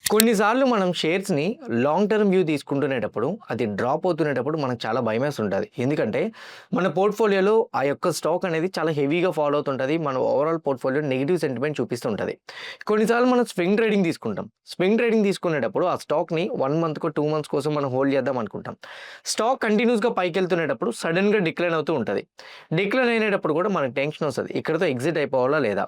కొన్నిసార్లు మనం షేర్స్‌ని long term view తీసుకుంటునేటప్పుడు, అది డ్రాప్ అవుతునేటప్పుడు మనకు చాలా భయమేస్తుంటది. ఎందుకంటే, మన పోర్ట్‌ఫోలియోలో ఆ యొక్క స్టాక్ అనేది చాలా హెవీగా ఫాలో అవుతుంటది. మన ఓవరాల్ పోర్ట్‌ఫోలియో నెగెటివ్ సెంటిమెంట్ చూపిస్తుంటది. కొన్నిసార్లు మనం స్వింగ్ ట్రేడింగ్ తీసుకుంటాం. స్వింగ్ ట్రేడింగ్ తీసుకునేటప్పుడు ఆ స్టాక్‌ని 1 మంత్‌కో, 2 మంత్స్ కోసం మనం హోల్డ్ చేద్దాం అనుకుంటాం. స్టాక్ కంటిన్యూస్‌గా పైకెళ్తునేటప్పుడు సడెన్‌గా డిక్లైన్ అవుతూ ఉంటది. డిక్లైన్ అయినేటప్పుడు కూడా మనకు టెన్షన్ వస్తది. ఇక్కడితో ఎగ్జిట్ అయిపోవాలా లేదా?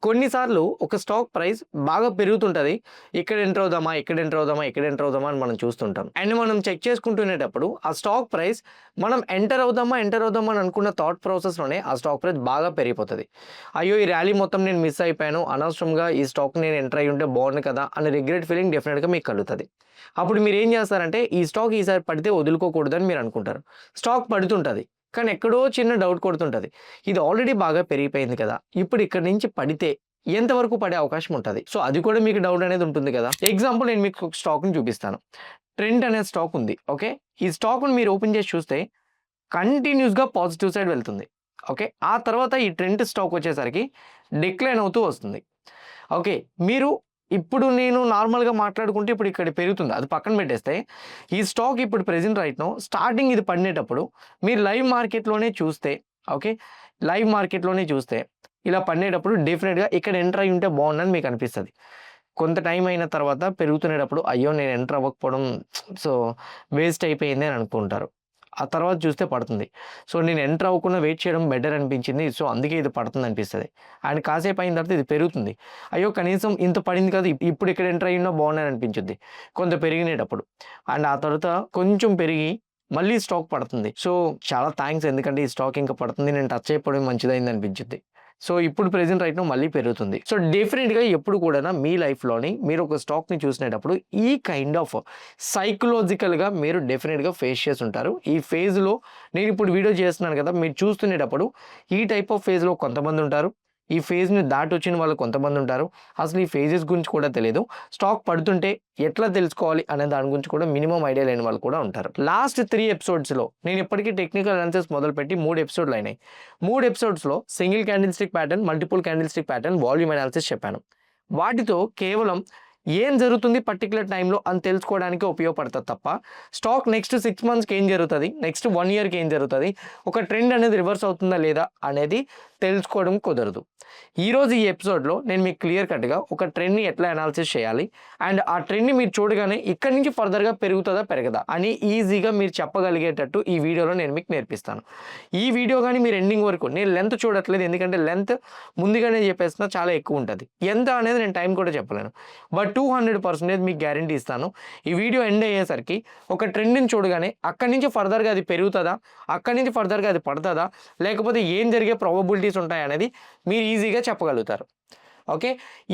కొన్నిసార్లు ఒక స్టాక్ ప్రైస్ బాగా పెరుగుతుంటది. ఇక్కడ ఎంటర్ అవుదామా? ఇక్కడ ఎంటర్ అవుదామా? ఇక్కడ ఎంటర్ అవుదామా? అని మనం చూస్తుంటాం. అండ్ మనం చెక్ చేసుకుంటునేటప్పుడు ఆ స్టాక్ ప్రైస్ మనం ఎంటర్ అవుదామా? ఎంటర్ అవుదామా? అని అనుకున్న థాట్ ప్రాసెస్‌లోనే ఆ స్టాక్ ప్రైస్ బాగా పెరిగిపోతది. అయ్యో! ఈ ర్యాలీ మొత్తం నేను మిస్ అయిపోయాను. అనవసరంగా ఈ స్టాక్ నేను ఎంటర్ అయ్యి ఉంటే బాగుండు కదా! అనే రిగ్రెట్ ఫీలింగ్ డెఫినిట్‌గా మీకు కలుగుతది. అప్పుడు మీరేం చేస్తారంటే ఈ స్టాక్ ఈసారి పడితే వదులుకోకూడదని మీరు అనుకుంటారు. స్టాక్ పడుతుంటది. కానీ ఎక్కడో చిన్న డౌట్ కొడుతుంటది. ఇది ఆల్రెడీ బాగా పెరిగిపోయింది కదా! ఇప్పుడు ఇక్కడి నుంచి పడితే ఎంతవరకు పడే అవకాశం ఉంటది. సో, అది కూడా మీకు డౌట్ అనేది ఉంటుంది కదా! ఎగ్జాంపుల్ నేను మీకు ఒక స్టాక్‌ని చూపిస్తాను. ట్రెంట్ అనే స్టాక్ ఉంది. ఓకే. ఈ స్టాక్‌ని మీరు ఓపెన్ చేసి చూస్తే కంటిన్యూస్‌గా పాజిటివ్ సైడ్ వెళ్తుంది. ఓకే. ఆ తర్వాత ఈ ట్రెంట్ స్టాక్ వచ్చేసరికి డిక్లైన్ అవుతూ వస్తుంది. ఓకే. మీరు ఇప్పుడు నేను నార్మల్‌గా మాట్లాడుకుంటే ఇప్పుడు ఇక్కడ పెరుగుతుంది. అది పక్కన పెట్టేస్తే ఈ స్టాక్ ఇప్పుడు ప్రెజెంట్ రైట్ నౌ స్టార్టింగ్ ఇది పడినేటప్పుడు మీరు లైవ్ మార్కెట్‌లోనే చూస్తే ఓకే. లైవ్ మార్కెట్‌లోనే చూస్తే ఇలా పడినేటప్పుడు డెఫినిట్‌గా ఇక్కడ ఎంటర్ అయ్యి ఉంటే బాగుండని మీకు అనిపిస్తది. కొంత టైం అయిన తర్వాత పెరుగుతునేటప్పుడు అయ్యో! నేను ఎంటర్ అవ్వకపోవడం సో వేస్ట్ అయిపోయింది అని అనుకుంటారు. ఆ తర్వాత చూస్తే పడుతుంది. సో, నేను ఎంటర్ అవ్వకుండా వెయిట్ చేయడం బెటర్ అనిపించింది. సో, అందుకే ఇది పడుతుందనిపిస్తది. అండ్ కాసేపు అయిన తర్వాత ఇది పెరుగుతుంది. అయ్యో! కనీసం ఇంత పడింది కదా! ఇప్పుడు ఇక్కడ ఎంటర్ అయ్యున్నా బాగుండని అనిపించుద్ది. కొంత పెరిగినేటప్పుడు. అండ్ ఆ తర్వాత కొంచెం పెరిగి మళ్ళీ స్టాక్ పడుతుంది. సో, చాలా థాంక్స్ ఎందుకంటే ఈ స్టాక్ ఇంకా పడుతుంది. నేను టచ్ అయిపోవడం మంచిదయింది అనిపించిద్ది. సో, ఇప్పుడు ప్రెజెంట్ రైట్ నౌ మళ్ళీ పెరుగుతుంది. సో, డెఫినిట్‌గా ఎప్పుడు కూడానా మీ లైఫ్‌లోని మీరు ఒక స్టాక్‌ని చూసినేటప్పుడు ఈ కైండ్ ఆఫ్ సైకలాజికల్‌గా మీరు డెఫినిట్‌గా ఫేస్ చేసుంటారు. ఈ ఫేజ్‌లో నేనిప్పుడు వీడియో చేస్తున్నాను కదా! మీరు చూస్తునేటప్పుడు ఈ టైప్ ఆఫ్ ఫేజ్‌లో కొంతమందుంటారు. ఈ ఫేజ్‌ని దాటొచ్చిన వాళ్ళు కొంతమందుంటారు. అసలు ఈ ఫేజెస్ గురించి కూడా తెలీదు. స్టాక్ పడుతుంటే ఎట్లా తెలుసుకోవాలి అనే దాని గురించి కూడా మినిమమ్ ఐడియా లేని వాళ్ళు కూడా ఉంటారు. లాస్ట్ 3 ఎపిసోడ్స్‌లో నేను ఇప్పటికి టెక్నికల్ అనాలిసిస్ మొదలుపెట్టి 3 ఎపిసోడ్‌లయినాయి. 3 ఎపిసోడ్స్‌లో single candlestick pattern, multiple candlestick pattern, volume analysis చెప్పాను. వాటితో కేవలం ఏం జరుగుతుంది పర్టిక్యులర్ టైంలో అని తెలుసుకోవడానికి ఉపయోగపడతది తప్ప, స్టాక్ నెక్స్ట్ 6 మంత్స్‌కి ఏం జరుగుతది? నెక్స్ట్ 1 ఇయర్‌కి ఏం జరుగుతది? ఒక ట్రెండ్ అనేది రివర్స్ అవుతుందా లేదా? అనేది తెలుసుకోవడం కుదరదు. ఈరోజు ఈ ఎపిసోడ్‌లో నేను మీకు క్లియర్ కట్‌గా ఒక ట్రెండ్‌ని ఎట్లా అనాలిసిస్ చేయాలి? అండ్ ఆ ట్రెండ్‌ని మీరు చూడగానే ఇక్కడి నుంచి ఫర్దర్‌గా పెరుగుతదా? పెరగదా? అని ఈజీగా మీరు చెప్పగలిగేటట్టు ఈ వీడియోలో నేను మీకు నేర్పిస్తాను. ఈ వీడియో గాని మీరు ఎండింగ్ వరకు నేను లెంత్ చూడట్లేదు. ఎందుకంటే లెంత్ ముందుగానే చెప్పేస్తున్నా చాలా ఎక్కువుంటది. ఎంత అనేది నేను టైం కూడా చెప్పలేను. బట్ 200% మీకు గ్యారంటీ ఇస్తాను. ఈ వీడియో ఎండ్ అయ్యేసరికి ఒక ట్రెండ్‌ని చూడగానే అక్కడి నుంచి ఫర్దర్‌గా అది పెరుగుతదా? అక్కడి నుంచి ఫర్దర్‌గా అది పడతదా? లేకపోతే ఏం జరిగే ప్రాబబిలిటీస్ ఉంటాయనేది మీరు ఈజీగా చెప్పగలుగుతారు. ఓకే.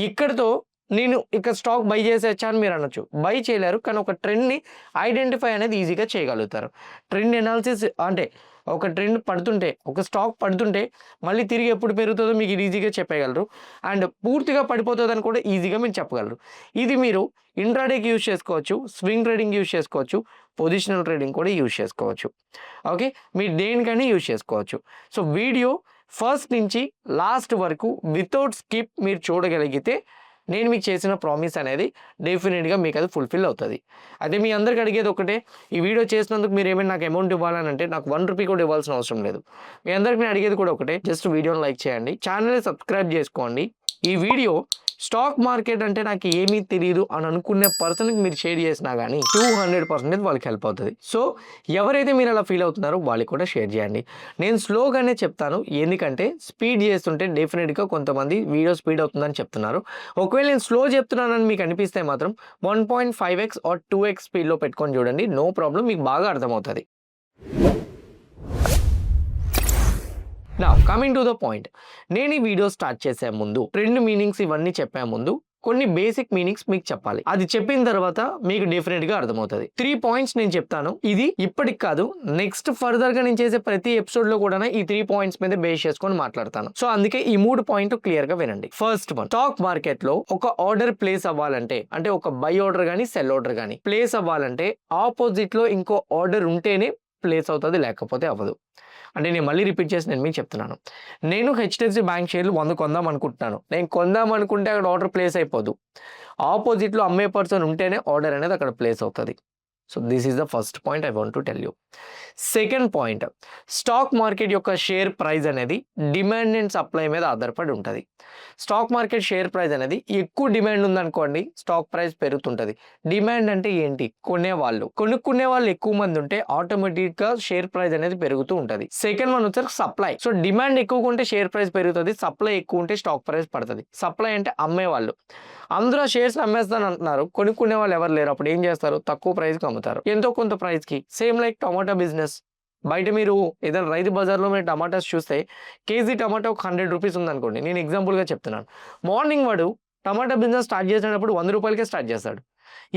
ఇక్కడితో నేను ఇక స్టాక్ బై చేసేయచ్చా అని మీరు అనొచ్చు. బై చేయలేరు. కానీ ఒక ట్రెండ్‌ని ఐడెంటిఫై అనేది ఈజీగా చేయగలుగుతారు. ట్రెండ్ అనాలిసిస్ అంటే ఒక ట్రెండ్ పడుతుంటే, ఒక స్టాక్ పడుతుంటే మళ్ళీ తిరిగి ఎప్పుడు పెరుగుతదో మీకు ఇది ఈజీగా చెప్పేయగలరు. అండ్ పూర్తిగా పడిపోతదని కూడా ఈజీగా మీరు చెప్పగలరు. ఇది మీరు ఇంట్రాడేకి యూజ్ చేసుకోవచ్చు. స్వింగ్ ట్రేడింగ్ యూజ్ చేసుకోవచ్చు. పొజిషనల్ ట్రేడింగ్ కూడా యూజ్ చేసుకోవచ్చు. ఓకే. మీరు దేనికైనా యూజ్ చేసుకోవచ్చు. సో, వీడియో ఫస్ట్ నుంచి లాస్ట్ వరకు వితౌట్ స్కిప్ మీరు చూడగలిగితే నేను మీకు చేసిన ప్రామిస్ అనేది డెఫినిట్‌గా మీకు అది ఫుల్‌ఫిల్ అవుతది. అదే మీ అందరికి అడిగేది ఒకటే, ఈ వీడియో చేసినందుకు మీరేమైనా నాకు అమౌంట్ ఇవ్వాలనంటే నాకు రూ. 1 కూడా ఇవ్వాల్సిన అవసరం లేదు. మీ అందరికి నేను అడిగేది కూడా ఒకటే, జస్ట్ వీడియోని లైక్ చేయండి. ఛానెల్‌ని సబ్స్క్రైబ్ చేసుకోండి. ఈ వీడియో స్టాక్ మార్కెట్ అంటే నాకు ఏమీ తెలీదు అని అనుకునే పర్సన్‌కి మీరు షేర్ చేసినా గానీ 200% వాళ్ళకి హెల్ప్ అవుతది. సో, ఎవరైతే మీరు అలా ఫీల్ అవుతున్నారో వాళ్ళకి కూడా షేర్ చేయండి. నేను స్లోగానే చెప్తాను. ఎందుకంటే స్పీడ్ చేస్తుంటే డెఫినిట్‌గా కొంతమంది వీడియో స్పీడ్ అవుతుందని చెప్తున్నారు. ఒకవేళ నేను స్లో చెప్తున్నానని మీకు అనిపిస్తే మాత్రం 1.5x ఆర్ 2x స్పీడ్‌లో పెట్టుకొని చూడండి. నో ప్రాబ్లమ్ మీకు బాగా అర్థమవుతది. Now coming to the point. నేను ఈ వీడియో స్టార్ట్ చేసే ముందు ట్రెండ్ మీనింగ్స్ ఇవన్నీ చెప్పే ముందు కొన్ని బేసిక్ మీనింగ్స్ మీకు చెప్పాలి. అది చెప్పిన తర్వాత మీకు డెఫినెట్‌గా అర్థమవుతది. 3 పాయింట్స్ నేను చెప్తాను. ఇది ఇప్పటికి కాదు, నెక్స్ట్ ఫర్దర్‌గా నేను చేసే ప్రతి ఎపిసోడ్‌లో కూడా ఈ 3 పాయింట్స్ మీద బేస్ చేసుకొని మాట్లాడతాను. సో, అందుకే ఈ 3 పాయింట్లు క్లియర్‌గా వినండి. ఫస్ట్ వన్, స్టాక్ మార్కెట్‌లో ఒక ఆర్డర్ ప్లేస్ అవ్వాలంటే, అంటే ఒక బై ఆర్డర్ గాని, సెల్ ఆర్డర్ గాని ప్లేస్ అవ్వాలంటే ఆపోజిట్‌లో ఇంకో ఆర్డర్ ఉంటేనే ప్లేస్ అవుతుంది, లేకపోతే అవ్వదు. అంటే నేను మళ్ళీ రిపీట్ చేసి నేను మీకు చెప్తున్నాను. నేను హెచ్డిఎఫ్సి బ్యాంక్ షేర్లు 100 కొందాం అనుకుంటున్నాను. నేను కొందాం అనుకుంటే అక్కడ ఆర్డర్ ప్లేస్ అయిపోదు. ఆపోజిట్లో అమ్మే పర్సన్ ఉంటేనే ఆర్డర్ అనేది అక్కడ ప్లేస్ అవుతుంది. So this is the first point I want to tell you. Second point, stock market యొక్క షేర్ ప్రైస్ అనేది డిమాండ్ అండ్ సప్లై మీద ఆధారపడి ఉంటుంది. స్టాక్ మార్కెట్ షేర్ ప్రైస్ అనేది ఎక్కువ డిమాండ్ ఉందనుకోండి, స్టాక్ ప్రైస్ పెరుగుతుంటుంది. డిమాండ్ అంటే ఏంటి? కొనేవాళ్ళు, కొనుక్కునే వాళ్ళు ఎక్కువ మంది ఉంటే ఆటోమేటిక్గా షేర్ ప్రైస్ అనేది పెరుగుతూ ఉంటుంది. సెకండ్ వన్ వచ్చారు సప్లై. సో డిమాండ్ ఎక్కువగా ఉంటే షేర్ ప్రైస్ పెరుగుతుంది, సప్లై ఎక్కువ ఉంటే స్టాక్ ప్రైస్ పడుతుంది. సప్లై అంటే అమ్మేవాళ్ళు, అందరూ షేర్స్ అమ్మేస్తాను అంటున్నారు, కొనుక్కునే వాళ్ళు ఎవరు లేరు. అప్పుడు ఏం చేస్తారు? తక్కువ ప్రైస్కి అమ్ముతారు, ఎంతో కొంత ప్రైస్కి. సేమ్ లైక్ టమాటా బిజినెస్. బయట మీరు ఏదైనా రైతు బజార్లో మీరు టమాటాస్ చూస్తే కేజీ టమాటా ఒక 100 రూపీస్ ఉందనుకోండి, నేను ఎగ్జాంపుల్గా చెప్తున్నాను. మార్నింగ్ వాడు టమాటా బిజినెస్ స్టార్ట్ చేసినప్పుడు 100 రూపాయలకే స్టార్ట్ చేస్తాడు.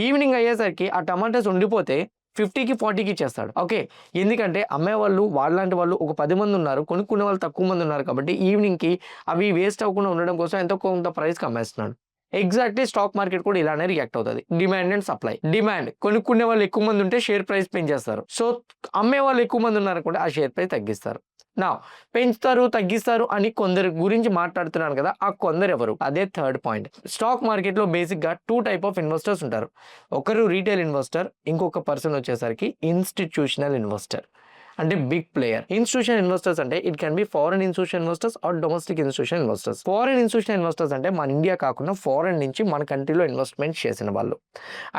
ఈవినింగ్ అయ్యేసరికి ఆ టమాటాస్ ఉండిపోతే 50కి 40కి ఇచ్చేస్తాడు. ఓకే, ఎందుకంటే అమ్మేవాళ్ళు వాళ్ళంటి వాళ్ళు ఒక 10 మంది ఉన్నారు, కొనుక్కునే వాళ్ళు తక్కువ మంది ఉన్నారు. కాబట్టి ఈవినింగ్కి అవి వేస్ట్ అవ్వకుండా ఉండడం కోసం ఎంతో కొంత ప్రైస్కి అమ్మేస్తున్నాడు. ఎగ్జాక్ట్లీ స్టాక్ మార్కెట్ కూడా ఇలానే రియాక్ట్ అవుతుంది. Demand and supply. డిమాండ్, కొనుక్కునే వాళ్ళు ఎక్కువ మంది ఉంటే షేర్ ప్రైస్ పెంచేస్తారు. సో అమ్మే వాళ్ళు ఎక్కువ మంది ఉన్నారనుకుంటే ఆ షేర్ ప్రైస్ తగ్గిస్తారు. నా పెంచుతారు తగ్గిస్తారు అని కొందరు గురించి మాట్లాడుతున్నాను కదా, ఆ కొందరు ఎవరు? అదే థర్డ్ పాయింట్. స్టాక్ మార్కెట్లో బేసిక్గా 2 టైప్ ఆఫ్ ఇన్వెస్టర్స్ ఉంటారు. ఒకరు రీటైల్ ఇన్వెస్టర్, ఇంకొక పర్సన్ వచ్చేసరికి ఇన్స్టిట్యూషనల్ ఇన్వెస్టర్, అంటే బిగ్ ప్లేయర్. ఇన్స్టిట్యూషన్ ఇన్వెస్టర్స్ అంటే it can be foreign institution investors or domestic institution investors. Foreign institution investors అంటే మన ఇండియా కాకుండా ఫారెన్ నుంచి మన కంట్రీలో ఇన్వెస్ట్మెంట్ చేసిన వాళ్ళు.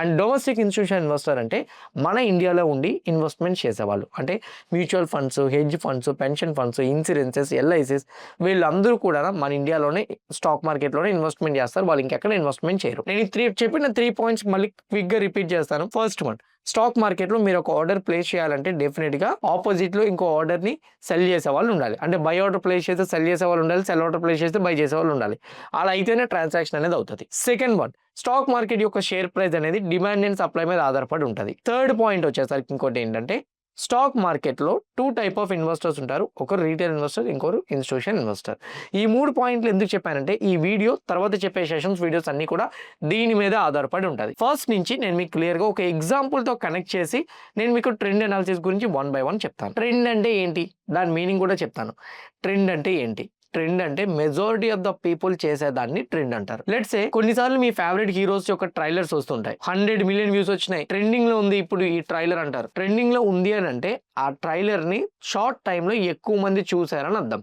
అండ్ డొమెస్టిక్ ఇన్స్టిట్యూషన్ ఇన్వెస్టర్ అంటే మన ఇండియాలో ఉండి ఇన్వెస్ట్మెంట్ చేసేవాళ్ళు. అంటే mutual funds, hedge funds, pension funds, insurances, LICs, వీళ్ళందరూ కూడా మన ఇండియాలోనే స్టాక్ మార్కెట్లోనే ఇన్వెస్ట్మెంట్ చేస్తారు. వాళ్ళు ఇంకెక్కడ ఇన్వెస్ట్మెంట్ చేయరు. నేను చెప్పిన 3 పాయింట్స్ మళ్ళీ క్విక్గా రిపీట్ చేస్తాను. ఫస్ట్ వన్, స్టాక్ మార్కెట్లో మీరు ఒక ఆర్డర్ ప్లేస్ చేయాలంటే డెఫినెట్గా ఆపోజిట్లో ఇంకో ఆర్డర్ని సెల్ చేసే వాళ్ళు ఉండాలి. అంటే బై ఆర్డర్ ప్లేస్ చేస్తే సెల్ చేసే వాళ్ళు ఉండాలి, సెల్ ఆర్డర్ ప్లేస్ చేస్తే బై చేసే వాళ్ళు ఉండాలి. అలా అయితేనే ట్రాన్సాక్షన్ అనేది అవుతుంది. సెకండ్ వన్, స్టాక్ మార్కెట్ యొక్క షేర్ ప్రైస్ అనేది డిమాండ్ అండ్ సప్లై మీద ఆధారపడి ఉంటుంది. థర్డ్ పాయింట్ వచ్చేసరికి ఇంకోటి ఏంటంటే స్టాక్ మార్కెట్లో 2 టైప్ ఆఫ్ ఇన్వెస్టర్స్ ఉంటారు. ఒకరు రీటైల్ ఇన్వెస్టర్, ఇంకొకరు ఇన్స్టిట్యూషన్ ఇన్వెస్టర్. ఈ 3 పాయింట్లు ఎందుకు చెప్పానంటే ఈ వీడియో తర్వాత చెప్పే సెషన్స్ వీడియోస్ అన్నీ కూడా దీని మీద ఆధారపడి ఉంటుంది. ఫస్ట్ నుంచి నేను మీకు క్లియర్గా ఒక ఎగ్జాంపుల్తో కనెక్ట్ చేసి నేను మీకు ట్రెండ్ అనాలిసిస్ గురించి 1 by 1 చెప్తాను. ట్రెండ్ అంటే ఏంటి, దాని మీనింగ్ కూడా చెప్తాను. ట్రెండ్ అంటే ఏంటి? ట్రెండ్ అంటే మెజారిటీ ఆఫ్ ద పీపుల్ చేసేదాన్ని ట్రెండ్ అంటారు. లెట్స్ సే కొన్నిసార్లు మీ ఫేవరెట్ హీరోస్ యొక్క ట్రైలర్స్ వస్తుంటాయి, 100 మిలియన్ వ్యూస్ వచ్చినాయి, ట్రెండింగ్ లో ఉంది ఇప్పుడు ఈ ట్రైలర్ అంటారు. ట్రెండింగ్ లో ఉంది అని అంటే ఆ ట్రైలర్ ని షార్ట్ టైంలో ఎక్కువ మంది చూసారని అర్థం.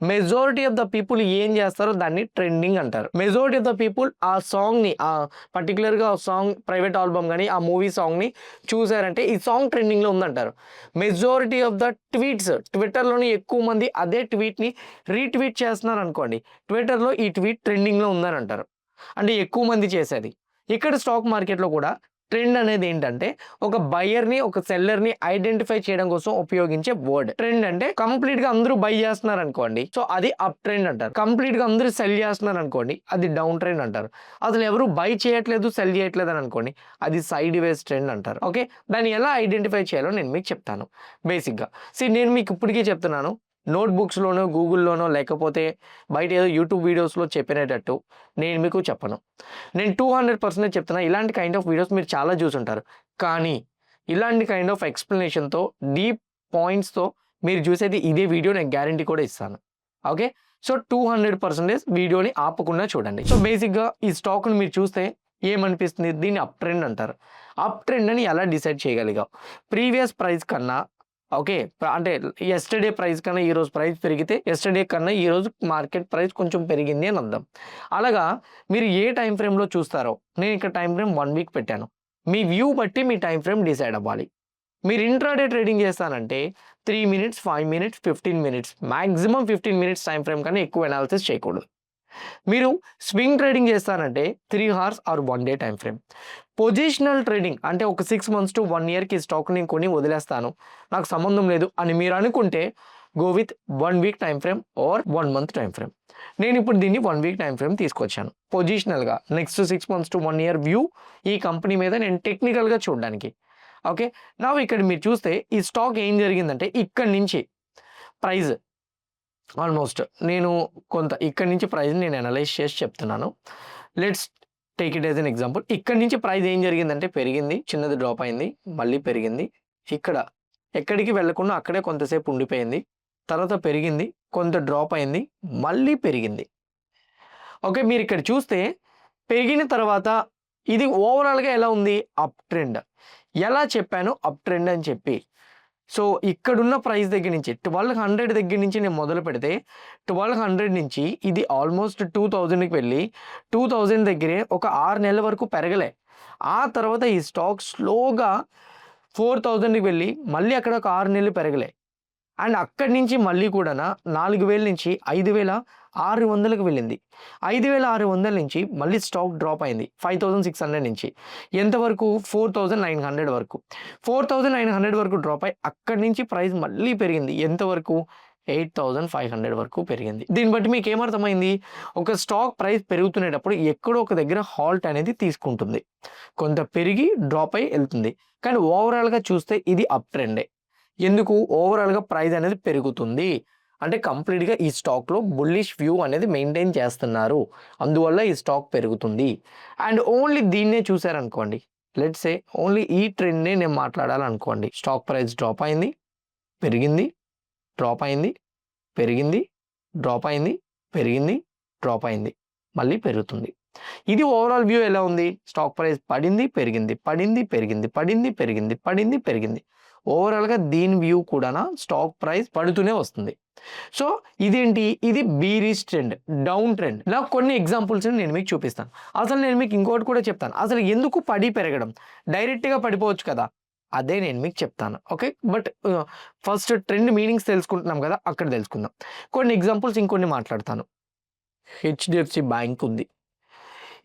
మెజారిటీ ఆఫ్ ద పీపుల్ ఏం చేస్తారో దాన్ని ట్రెండింగ్ అంటారు. మెజారిటీ ఆఫ్ ద పీపుల్ ఆ సాంగ్ ని, ఆ పర్టికులర్గా సాంగ్ ప్రైవేట్ ఆల్బమ్ కానీ ఆ మూవీ సాంగ్ ని చూసారంటే ఈ సాంగ్ ట్రెండింగ్ లో ఉందంటారు. మెజారిటీ ఆఫ్ ద ట్వీట్స్, ట్విట్టర్లోని ఎక్కువ మంది అదే ట్వీట్ ని రీట్వీట్ చేస్తున్నారు అనుకోండి, ట్విట్టర్లో ఈ ట్వీట్ ట్రెండింగ్ లో ఉందని అంటారు. అంటే ఎక్కువ మంది చేసేది. ఇక్కడ స్టాక్ మార్కెట్లో కూడా ట్రెండ్ అనేది ఏంటంటే ఒక బయర్ని ఒక సెల్లర్ని ఐడెంటిఫై చేయడం కోసం ఉపయోగించే వర్డ్. ట్రెండ్ అంటే కంప్లీట్ గా అందరూ బై చేస్తున్నారు అనుకోండి, సో అది అప్ ట్రెండ్ అంటారు. కంప్లీట్ గా అందరూ సెల్ చేస్తున్నారు అనుకోండి, అది డౌన్ ట్రెండ్ అంటారు. అసలు ఎవరు బై చేయట్లేదు, సెల్ చేయట్లేదు అని అనుకోండి, అది సైడ్ వేస్ ట్రెండ్ అంటారు. ఓకే, దాన్ని ఎలా ఐడెంటిఫై చేయాలో నేను మీకు చెప్తాను. బేసిక్గా నేను మీకు ఇప్పటికీ చెప్తున్నాను, నోట్బుక్స్లోనో గూగుల్లోనో లేకపోతే బయట ఏదో యూట్యూబ్ వీడియోస్లో చెప్పినట్టు నేను మీకు చెప్పను. నేను 200% చెప్తున్నా. ఇలాంటి కైండ్ ఆఫ్ వీడియోస్ మీరు చాలా చూసుంటారు, కానీ ఇలాంటి కైండ్ ఆఫ్ ఎక్స్ప్లెనేషన్తో డీప్ పాయింట్స్తో మీరు చూసేది ఇదే వీడియో, నేను గ్యారంటీ కూడా ఇస్తాను. ఓకే, సో 200% వీడియోని ఆపకుండా చూడండి. సో బేసిక్గా ఈ స్టాక్ని మీరు చూస్తే ఏమనిపిస్తుంది? దీన్ని అప్ ట్రెండ్ అంటారు. అప్ ట్రెండ్ అని ఎలా డిసైడ్ చేయగలిగాం? ప్రీవియస్ ప్రైస్ కన్నా, ఓకే, అంటే ఎస్టర్డే ప్రైస్ కన్నా ఈరోజు ప్రైస్ పెరిగితే ఎస్టర్డే కన్నా ఈరోజు మార్కెట్ ప్రైస్ కొంచెం పెరిగింది అని అర్థం. అలాగా మీరు ఏ టైం ఫ్రేమ్లో చూస్తారో, నేను ఇక్కడ టైం ఫ్రేమ్ 1 వీక్ పెట్టాను. మీ వ్యూ బట్టి మీ టైం ఫ్రేమ్ డిసైడ్ అవ్వాలి. మీరు ఇంట్రాడే ట్రేడింగ్ చేస్తానంటే 3 minutes, 5 minutes, 15 minutes, maximum 15 minutes time frame కన్నా ఎక్కువ అనాలిసిస్ చేయకూడదు. మీరు స్వింగ్ ట్రేడింగ్ చేస్తానంటే 3 hours or 1 day time frame. Positional trading అంటే ఒక 6 months to 1 yearకి స్టాక్ నేను కొని వదిలేస్తాను, నాకు సంబంధం లేదు అని మీరు అనుకుంటే go with 1 week time frame or 1 month time frame. నేను ఇప్పుడు దీన్ని 1 week టైం ఫ్రేమ్ తీసుకొచ్చాను పొజిషనల్గా. Next 6 months to 1 year view ఈ కంపెనీ మీద నేను టెక్నికల్గా చూడడానికి. ఓకే, నా ఇక్కడ మీరు చూస్తే ఈ స్టాక్ ఏం జరిగిందంటే ఇక్కడి నుంచి ప్రైజ్ ఆల్మోస్ట్ నేను కొంత ఇక్కడి నుంచి ప్రైస్ నేను అనలైజ్ చేసి చెప్తున్నాను. Let's take it as an example. ఇక్కడి నుంచి ప్రైస్ ఏం జరిగిందంటే పెరిగింది, చిన్నది డ్రాప్ అయింది, మళ్ళీ పెరిగింది, ఇక్కడ ఎక్కడికి వెళ్ళకుండా అక్కడే కొంతసేపు ఉండిపోయింది. తర్వాత పెరిగింది. కొంత డ్రాప్ అయింది. మళ్ళీ పెరిగింది. ఓకే. మీరిక్కడ చూస్తే పెరిగిన తర్వాత ఇది ఓవరాల్‌గా ఎలా ఉంది? Up trend. ఎలా చెప్పాను అప్ ట్రెండ్ అని చెప్పి. సో, ఇక్కడున్న ప్రైస్ దగ్గర నుంచి 1200 దగ్గర నుంచి నేను మొదలుపెడితే 1200 నుంచి ఇది ఆల్మోస్ట్ 2000కి వెళ్ళి 2000 దగ్గరే ఒక 6 నెలల వరకు పెరగలే. ఆ తర్వాత ఈ స్టాక్ స్లోగా 4000కి వెళ్ళి మళ్ళీ అక్కడ ఒక 6 నెలలు పెరగలే. అండ్ అక్కడి నుంచి మళ్ళీ కూడాన 4000 నుంచి 5600కి వెళ్ళింది. 5600 నుంచి మళ్ళీ స్టాక్ డ్రాప్ అయింది. 5600 నుంచి ఎంతవరకు 4900 వరకు. 4900 వరకు డ్రాప్ అయ్యి అక్కడి నుంచి ప్రైస్ మళ్ళీ పెరిగింది. ఎంతవరకు 8500 వరకు పెరిగింది. దీన్ని బట్టి మీకు ఏమర్థమైంది? ఒక స్టాక్ ప్రైస్ పెరుగుతునేటప్పుడు ఎక్కడో ఒక దగ్గర హాల్ట్ అనేది తీసుకుంటుంది. కొంత పెరిగి డ్రాప్ అయ్యి వెళ్తుంది. కానీ ఓవరాల్‌గా చూస్తే ఇది అప్ ట్రెండే. ఎందుకు? ఓవరాల్‌గా ప్రైస్ అనేది పెరుగుతుంది. అంటే కంప్లీట్‌గా ఈ స్టాక్‌లో బుల్లిష్ వ్యూ అనేది మెయింటైన్ చేస్తున్నారు. అందువల్ల ఈ స్టాక్ పెరుగుతుంది. అండ్ ఓన్లీ దీన్నే చూసారనుకోండి. లెట్స్ సే ఓన్లీ ఈ ట్రెండ్‌నే నేను మాట్లాడాలనుకోండి. స్టాక్ ప్రైస్ డ్రాప్ అయింది, పెరిగింది, డ్రాప్ అయింది, పెరిగింది, డ్రాప్ అయింది, పెరిగింది, డ్రాప్ అయింది, మళ్ళీ పెరుగుతుంది. ఇది ఓవరాల్ వ్యూ ఎలా ఉంది? స్టాక్ ప్రైస్ పడింది, పెరిగింది, పడింది, పెరిగింది, పడింది, పెరిగింది, పడింది, పెరిగింది. ఓవరాల్‌గా దీని వ్యూ కూడాన స్టాక్ ప్రైస్ పడుతూనే వస్తుంది. సో, ఇదేంటి? ఇది బీరిష్ ట్రెండ్, డౌన్ ట్రెండ్. ఇలా కొన్ని ఎగ్జాంపుల్స్‌ని నేను మీకు చూపిస్తాను. అసలు నేను మీకు ఇంకోటి కూడా చెప్తాను. అసలు ఎందుకు పడి పెరగడం? డైరెక్ట్‌గా పడిపోవచ్చు కదా! అదే నేను మీకు చెప్తాను. Okay. But first trend meanings తెలుసుకుంటున్నాం కదా! అక్కడ తెలుసుకుందాం. కొన్ని ఎగ్జాంపుల్స్ ఇంకొన్ని మాట్లాడతాను. హెచ్‌డిఎఫ్‌సి బ్యాంక్ ఉంది.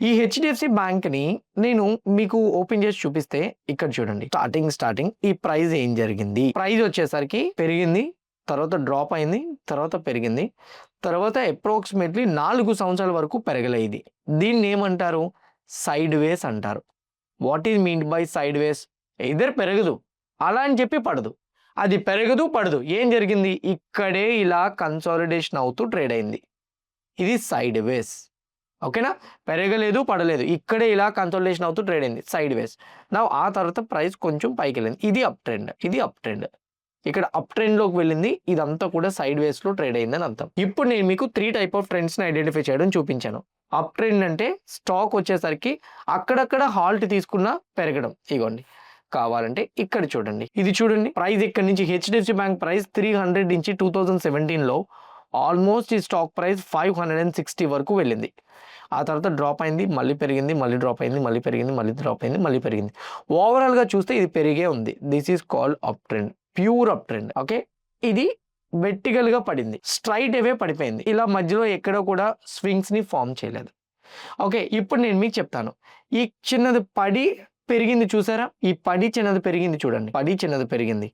ఈ హెచ్‌డిఎఫ్‌సి బ్యాంక్‌ని నేను మీకు ఓపెన్ చేసి చూపిస్తే ఇక్కడ చూడండి. స్టార్టింగ్ ఈ ప్రైస్ ఏం జరిగింది? ప్రైస్ వచ్చేసరికి పెరిగింది, తర్వాత డ్రాప్ అయింది, తర్వాత పెరిగింది. తర్వాత అప్రాక్సిమేట్‌లీ 4 సంవత్సరాల వరకు పెరగలే ఇది. దీన్ని ఏమంటారు? సైడ్ వేస్ అంటారు. What is meant by side ways? Either పెరగదు, అలా అని చెప్పి పడదు. అది పెరగదు, పడదు. ఏం జరిగింది? ఇక్కడే ఇలా కన్సాలిడేషన్ అవుతూ ట్రేడ్ అయింది. ఇది సైడ్ వేస్. ఓకేనా? పెరగలేదు, పడలేదు. ఇక్కడే ఇలా కన్సాలిడేషన్ అవుతూ ట్రేడ్ అయింది. సైడ్ వేస్. నౌ ఆ తర్వాత ప్రైస్ కొంచెం పైకెళ్ళింది. ఇది అప్ ట్రెండ్. ఇది అప్ ట్రెండ్. ఇక్కడ అప్ ట్రెండ్‌లోకి వెళ్ళింది. ఇదంతా కూడా సైడ్ వేస్‌లో ట్రేడ్ అయిందని అర్థం. ఇప్పుడు నేను మీకు 3 టైప్ ఆఫ్ ట్రెండ్స్‌ని ఐడెంటిఫై చేయడం చూపించాను. అప్ ట్రెండ్ అంటే స్టాక్ వచ్చేసరికి అక్కడక్కడ హాల్ట్ తీసుకున్న పెరగడం. ఇగోండి. కావాలంటే ఇక్కడ చూడండి. ఇది చూడండి. ప్రైస్ ఇక్కడి నుంచి హెచ్‌డిఎఫ్‌సి బ్యాంక్ ప్రైస్ 300 నుంచి 2017లో ఆల్మోస్ట్ ఈ స్టాక్ ప్రైస్ 560 వరకు వెళ్ళింది. ఆ తర్వాత డ్రాప్ అయింది, మళ్ళీ పెరిగింది, మళ్ళీ డ్రాప్ అయింది, మళ్ళీ పెరిగింది, మళ్ళీ డ్రాప్ అయింది, మళ్ళీ పెరిగింది. ఓవరాల్‌గా చూస్తే ఇది పెరిగే ఉంది. This is called up trend. Pure up trend. Okay. ఇది వెర్టికల్‌గా పడింది. స్ట్రైట్ అవే పడిపోయింది. ఇలా మధ్యలో ఎక్కడో కూడా స్వింగ్స్‌ని ఫార్మ్ చేయలేదు. ఓకే. ఇప్పుడు నేను మీకు చెప్తాను. ఈ చిన్నది పడి పెరిగింది చూసారా? ఈ పడి చిన్నది పెరిగింది చూడండి. పడి చిన్నది పెరిగింది.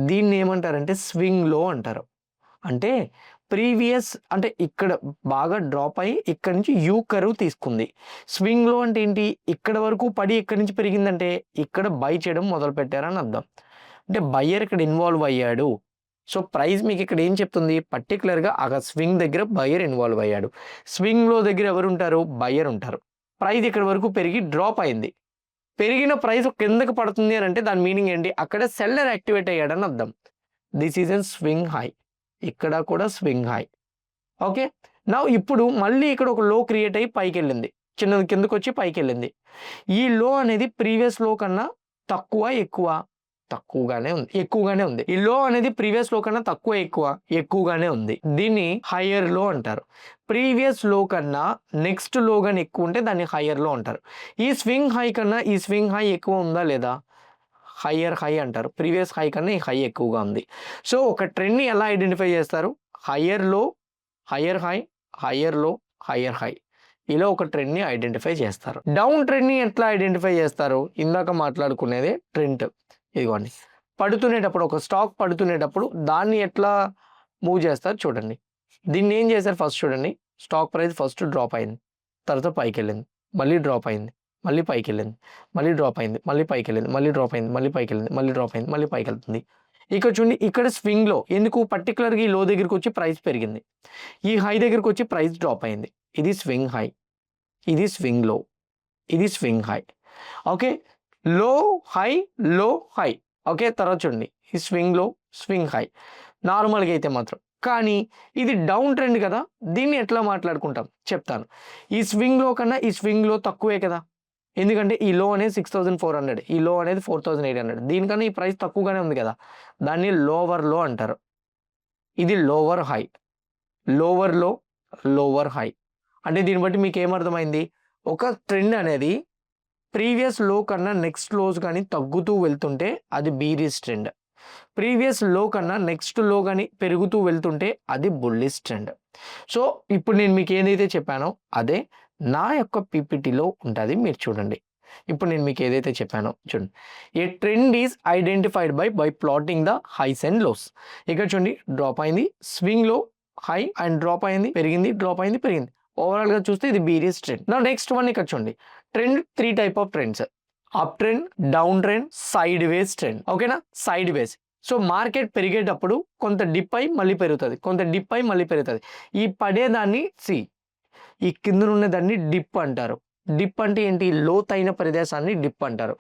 దీన్ని ఏమంటారంటే స్వింగ్ లో అంటారు. అంటే ప్రీవియస్ అంటే ఇక్కడ బాగా డ్రాప్ అయ్యి ఇక్కడ నుంచి యూ కర్వ్ తీసుకుంది. స్వింగ్లో అంటే ఏంటి? ఇక్కడ వరకు పడి ఇక్కడి నుంచి పెరిగిందంటే ఇక్కడ బై చేయడం మొదలుపెట్టారని అర్థం. అంటే బయ్యర్ ఇక్కడ ఇన్వాల్వ్ అయ్యాడు. సో ప్రైస్ మీకు ఇక్కడ ఏం చెప్తుంది? పర్టికులర్గా ఆ స్వింగ్ దగ్గర బయ్యర్ ఇన్వాల్వ్ అయ్యాడు. స్వింగ్లో దగ్గర ఎవరు ఉంటారు? బయ్యర్ ఉంటారు. ప్రైస్ ఇక్కడ వరకు పెరిగి డ్రాప్ అయింది. పెరిగిన ప్రైస్ కిందకి పడుతుంది అని అంటే దాని మీనింగ్ ఏంటి? అక్కడ సెల్లర్ యాక్టివేట్ అయ్యాడని అర్థం. This is an swing high. ఇక్కడ కూడా స్వింగ్ హై. ఓకే. నౌ ఇప్పుడు మళ్ళీ ఇక్కడ ఒక లో క్రియేట్ అయ్యి పైకి వెళ్ళింది. చిన్నది కిందకు వచ్చి పైకి వెళ్ళింది. ఈ లో అనేది ప్రీవియస్ లో కన్నా తక్కువ, ఎక్కువ? తక్కువగానే ఉంది, ఎక్కువగానే ఉంది. ఈ లో అనేది ప్రీవియస్ లో కన్నా తక్కువ, ఎక్కువ? ఎక్కువగానే ఉంది. దీన్ని హయ్యర్ లో అంటారు. ప్రీవియస్ లో కన్నా నెక్స్ట్ లో కానీ ఎక్కువ ఉంటే దాన్ని హయ్యర్ లో అంటారు. ఈ స్వింగ్ హై కన్నా ఈ స్వింగ్ హై ఎక్కువ ఉందా లేదా? హయ్యర్ హై అంటారు. ప్రీవియస్ హై కన్నా ఈ హై ఎక్కువగా ఉంది. సో ఒక ట్రెండ్ని ఎలా ఐడెంటిఫై చేస్తారు? హయ్యర్ లో, హయ్యర్ హై, హయ్యర్ లో, హయ్యర్ హై. ఇలా ఒక ట్రెండ్ని ఐడెంటిఫై చేస్తారు. డౌన్ ట్రెండ్ని ఎట్లా ఐడెంటిఫై చేస్తారు? ఇందాక మాట్లాడుకునేదే ట్రెండ్. ఇదిగోండి. పడుతునేటప్పుడు ఒక స్టాక్ పడుతునేటప్పుడు దాన్ని ఎట్లా మూవ్ చేస్తారు చూడండి. దీన్ని ఏం చేశారు ఫస్ట్ చూడండి. స్టాక్ ప్రైస్ ఫస్ట్ డ్రాప్ అయింది, తర్వాత పైకి వెళ్ళింది, మళ్ళీ డ్రాప్ అయింది, మళ్ళీ పైకి వెళ్ళింది, మళ్ళీ డ్రాప్ అయింది, మళ్ళీ పైకి వెళ్ళింది, మళ్ళీ డ్రాప్ అయింది, మళ్ళీ పైకి వెళ్ళింది, మళ్ళీ డ్రాప్ అయింది, మళ్ళీ పైకి వెళ్తుంది. ఇక్కడ చూడండి. ఇక్కడ స్వింగ్లో ఎందుకు పర్టికులర్గా ఈ లో దగ్గరికి వచ్చి ప్రైస్ పెరిగింది, ఈ హై దగ్గరికి వచ్చి ప్రైస్ డ్రాప్ అయింది. ఇది స్వింగ్ హై, ఇది స్వింగ్ లో, ఇది స్వింగ్ హై. ఓకే. లో హై, లో హై. ఓకే. తర్వాత చూడండి. ఈ స్వింగ్ లో, స్వింగ్ హై నార్మల్గా అయితే మాత్రం. కానీ ఇది డౌన్ ట్రెండ్ కదా, దీన్ని ఎట్లా మాట్లాడుకుంటాం చెప్తాను. ఈ స్వింగ్ లో కన్నా ఈ స్వింగ్ లో తక్కువే కదా, ఎందుకంటే ఈ లో అనేది 6400, ఈ లో అనేది 4800, దీనికన్నా ఈ ప్రైస్ తక్కువగానే ఉంది కదా, దాన్ని లోవర్ లో అంటారు. ఇది లోవర్ హై, లోవర్ లో, లోవర్ హై. అంటే దీన్ని బట్టి మీకు ఏమర్థమైంది, ఒక ట్రెండ్ అనేది ప్రీవియస్ లో కన్నా నెక్స్ట్ లోస్ కానీ తగ్గుతూ వెళ్తుంటే అది బీరిష్ ట్రెండ్, ప్రీవియస్ లో కన్నా నెక్స్ట్ లో కానీ పెరుగుతూ వెళ్తుంటే అది బుల్లిష్ ట్రెండ్. సో ఇప్పుడు నేను మీకు ఏదైతే చెప్పానో అదే నా యొక్క పీపీటీలో ఉంటుంది, మీరు చూడండి. ఇప్పుడు నేను మీకు ఏదైతే చెప్పానో చూడండి. A trend is identified by plotting the highs and lows. ఇక్కడ చూడండి, డ్రాప్ అయింది, స్వింగ్ లో హై అండ్ డ్రాప్ అయింది, పెరిగింది, డ్రాప్ అయింది, పెరిగింది. ఓవరాల్ గా చూస్తే ఇది బీరిష్ ట్రెండ్. నా నెక్స్ట్ వన్ ఇక్కడ చూడండి, trend 3 type of trends, up trend, down trend, side ways trend. ఓకేనా, సైడ్ వేస్. సో మార్కెట్ పెరిగేటప్పుడు కొంత డిప్ అయి మళ్ళీ పెరుగుతుంది, కొంత డిప్ అయి మళ్ళీ పెరుగుతుంది. ఈ పడేదాన్ని ఈ కింద ఉన్నదాన్ని డిప్ అంటారు. డిప్ అంటే ఏంటి, లోతైన ప్రదేశాన్ని డిప్ అంటారు.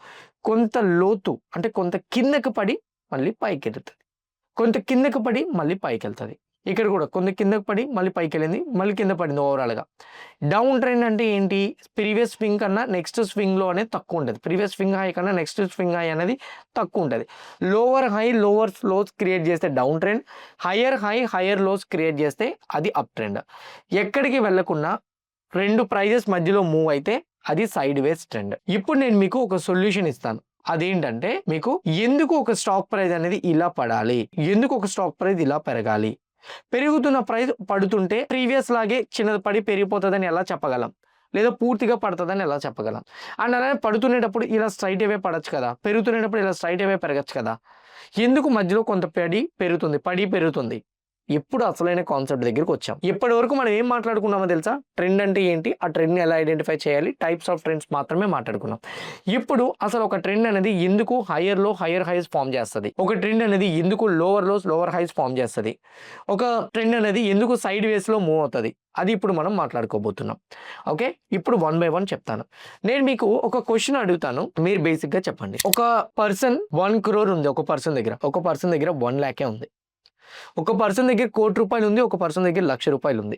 కొంత లోతు అంటే కొంత కిందకి పడి మళ్ళీ పైకి వెళ్తుంది, కొంత కిందకి పడి మళ్ళీ పైకి వెళ్తుంది. ఇక్కడ కూడా కొంత కిందకి పడి మళ్ళీ పైకి వెళ్ళింది, మళ్ళీ కింద పడింది. ఓవరాల్గా డౌన్ ట్రెండ్ అంటే ఏంటి, ప్రీవియస్ స్వింగ్ కన్నా నెక్స్ట్ స్వింగ్లో అనేది తక్కువ ఉంటుంది, ప్రీవియస్ స్వింగ్ హై కన్నా నెక్స్ట్ స్వింగ్ హై అనేది తక్కువ ఉంటుంది. Lower high lower lows create చేస్తే down trend, higher high higher lows create చేస్తే అది అప్ ట్రెండ్. ఎక్కడికి వెళ్ళకుండా రెండు ప్రైజెస్ మధ్యలో మూవ్ అయితే అది సైడ్ వేస్ ట్రెండ్. ఇప్పుడు నేను మీకు ఒక సొల్యూషన్ ఇస్తాను, అదేంటంటే మీకు ఎందుకు ఒక స్టాక్ ప్రైస్ అనేది ఇలా పడాలి, ఎందుకు ఒక స్టాక్ ప్రైస్ ఇలా పెరగాలి, పెరుగుతున్న ప్రైస్ పడుతుంటే ప్రీవియస్ లాగే చిన్నది పడి పెరిగిపోతుందని ఎలా చెప్పగలం, లేదా పూర్తిగా పడుతుందని ఎలా చెప్పగలం. అండ్ అలానే పడుతునేటప్పుడు ఇలా స్ట్రైట్ అవే పడచ్చు కదా, పెరుగుతునేటప్పుడు ఇలా స్ట్రైట్ అవే పెరగచ్చు కదా, ఎందుకు మధ్యలో కొంత పడి పెరుగుతుంది. ఎప్పుడు అసలైన కాన్సెప్ట్ దగ్గరికి వచ్చాం. ఇప్పటి వరకు మనం ఏం మాట్లాడుకున్నామో తెలుసా, ట్రెండ్ అంటే ఏంటి, ఆ ట్రెండ్ని ఎలా ఐడెంటిఫై చేయాలి, టైప్స్ ఆఫ్ ట్రెండ్స్ మాత్రమే మాట్లాడుకున్నాం. ఇప్పుడు అసలు ఒక ట్రెండ్ అనేది ఎందుకు హయ్యర్ లో హయ్యర్ హైస్ ఫామ్ చేస్తుంది, ఒక ట్రెండ్ అనేది ఎందుకు lower lows lower highs form చేస్తుంది, ఒక ట్రెండ్ అనేది ఎందుకు సైడ్ వేస్ లో మూవ్ అవుతుంది, అది ఇప్పుడు మనం మాట్లాడుకోబోతున్నాం. ఓకే, ఇప్పుడు 1 by 1 చెప్తాను. నేను మీకు ఒక క్వశ్చన్ అడుగుతాను, మీరు బేసిక్ గా చెప్పండి. ఒక పర్సన్ 1 crore ఉంది, ఒక పర్సన్ దగ్గర 1 lakh ఉంది. ఒక పర్సన్ దగ్గర 1 కోటి రూపాయలు ఉంది, ఒక పర్సన్ దగ్గర 1,00,000 రూపాయలు ఉంది.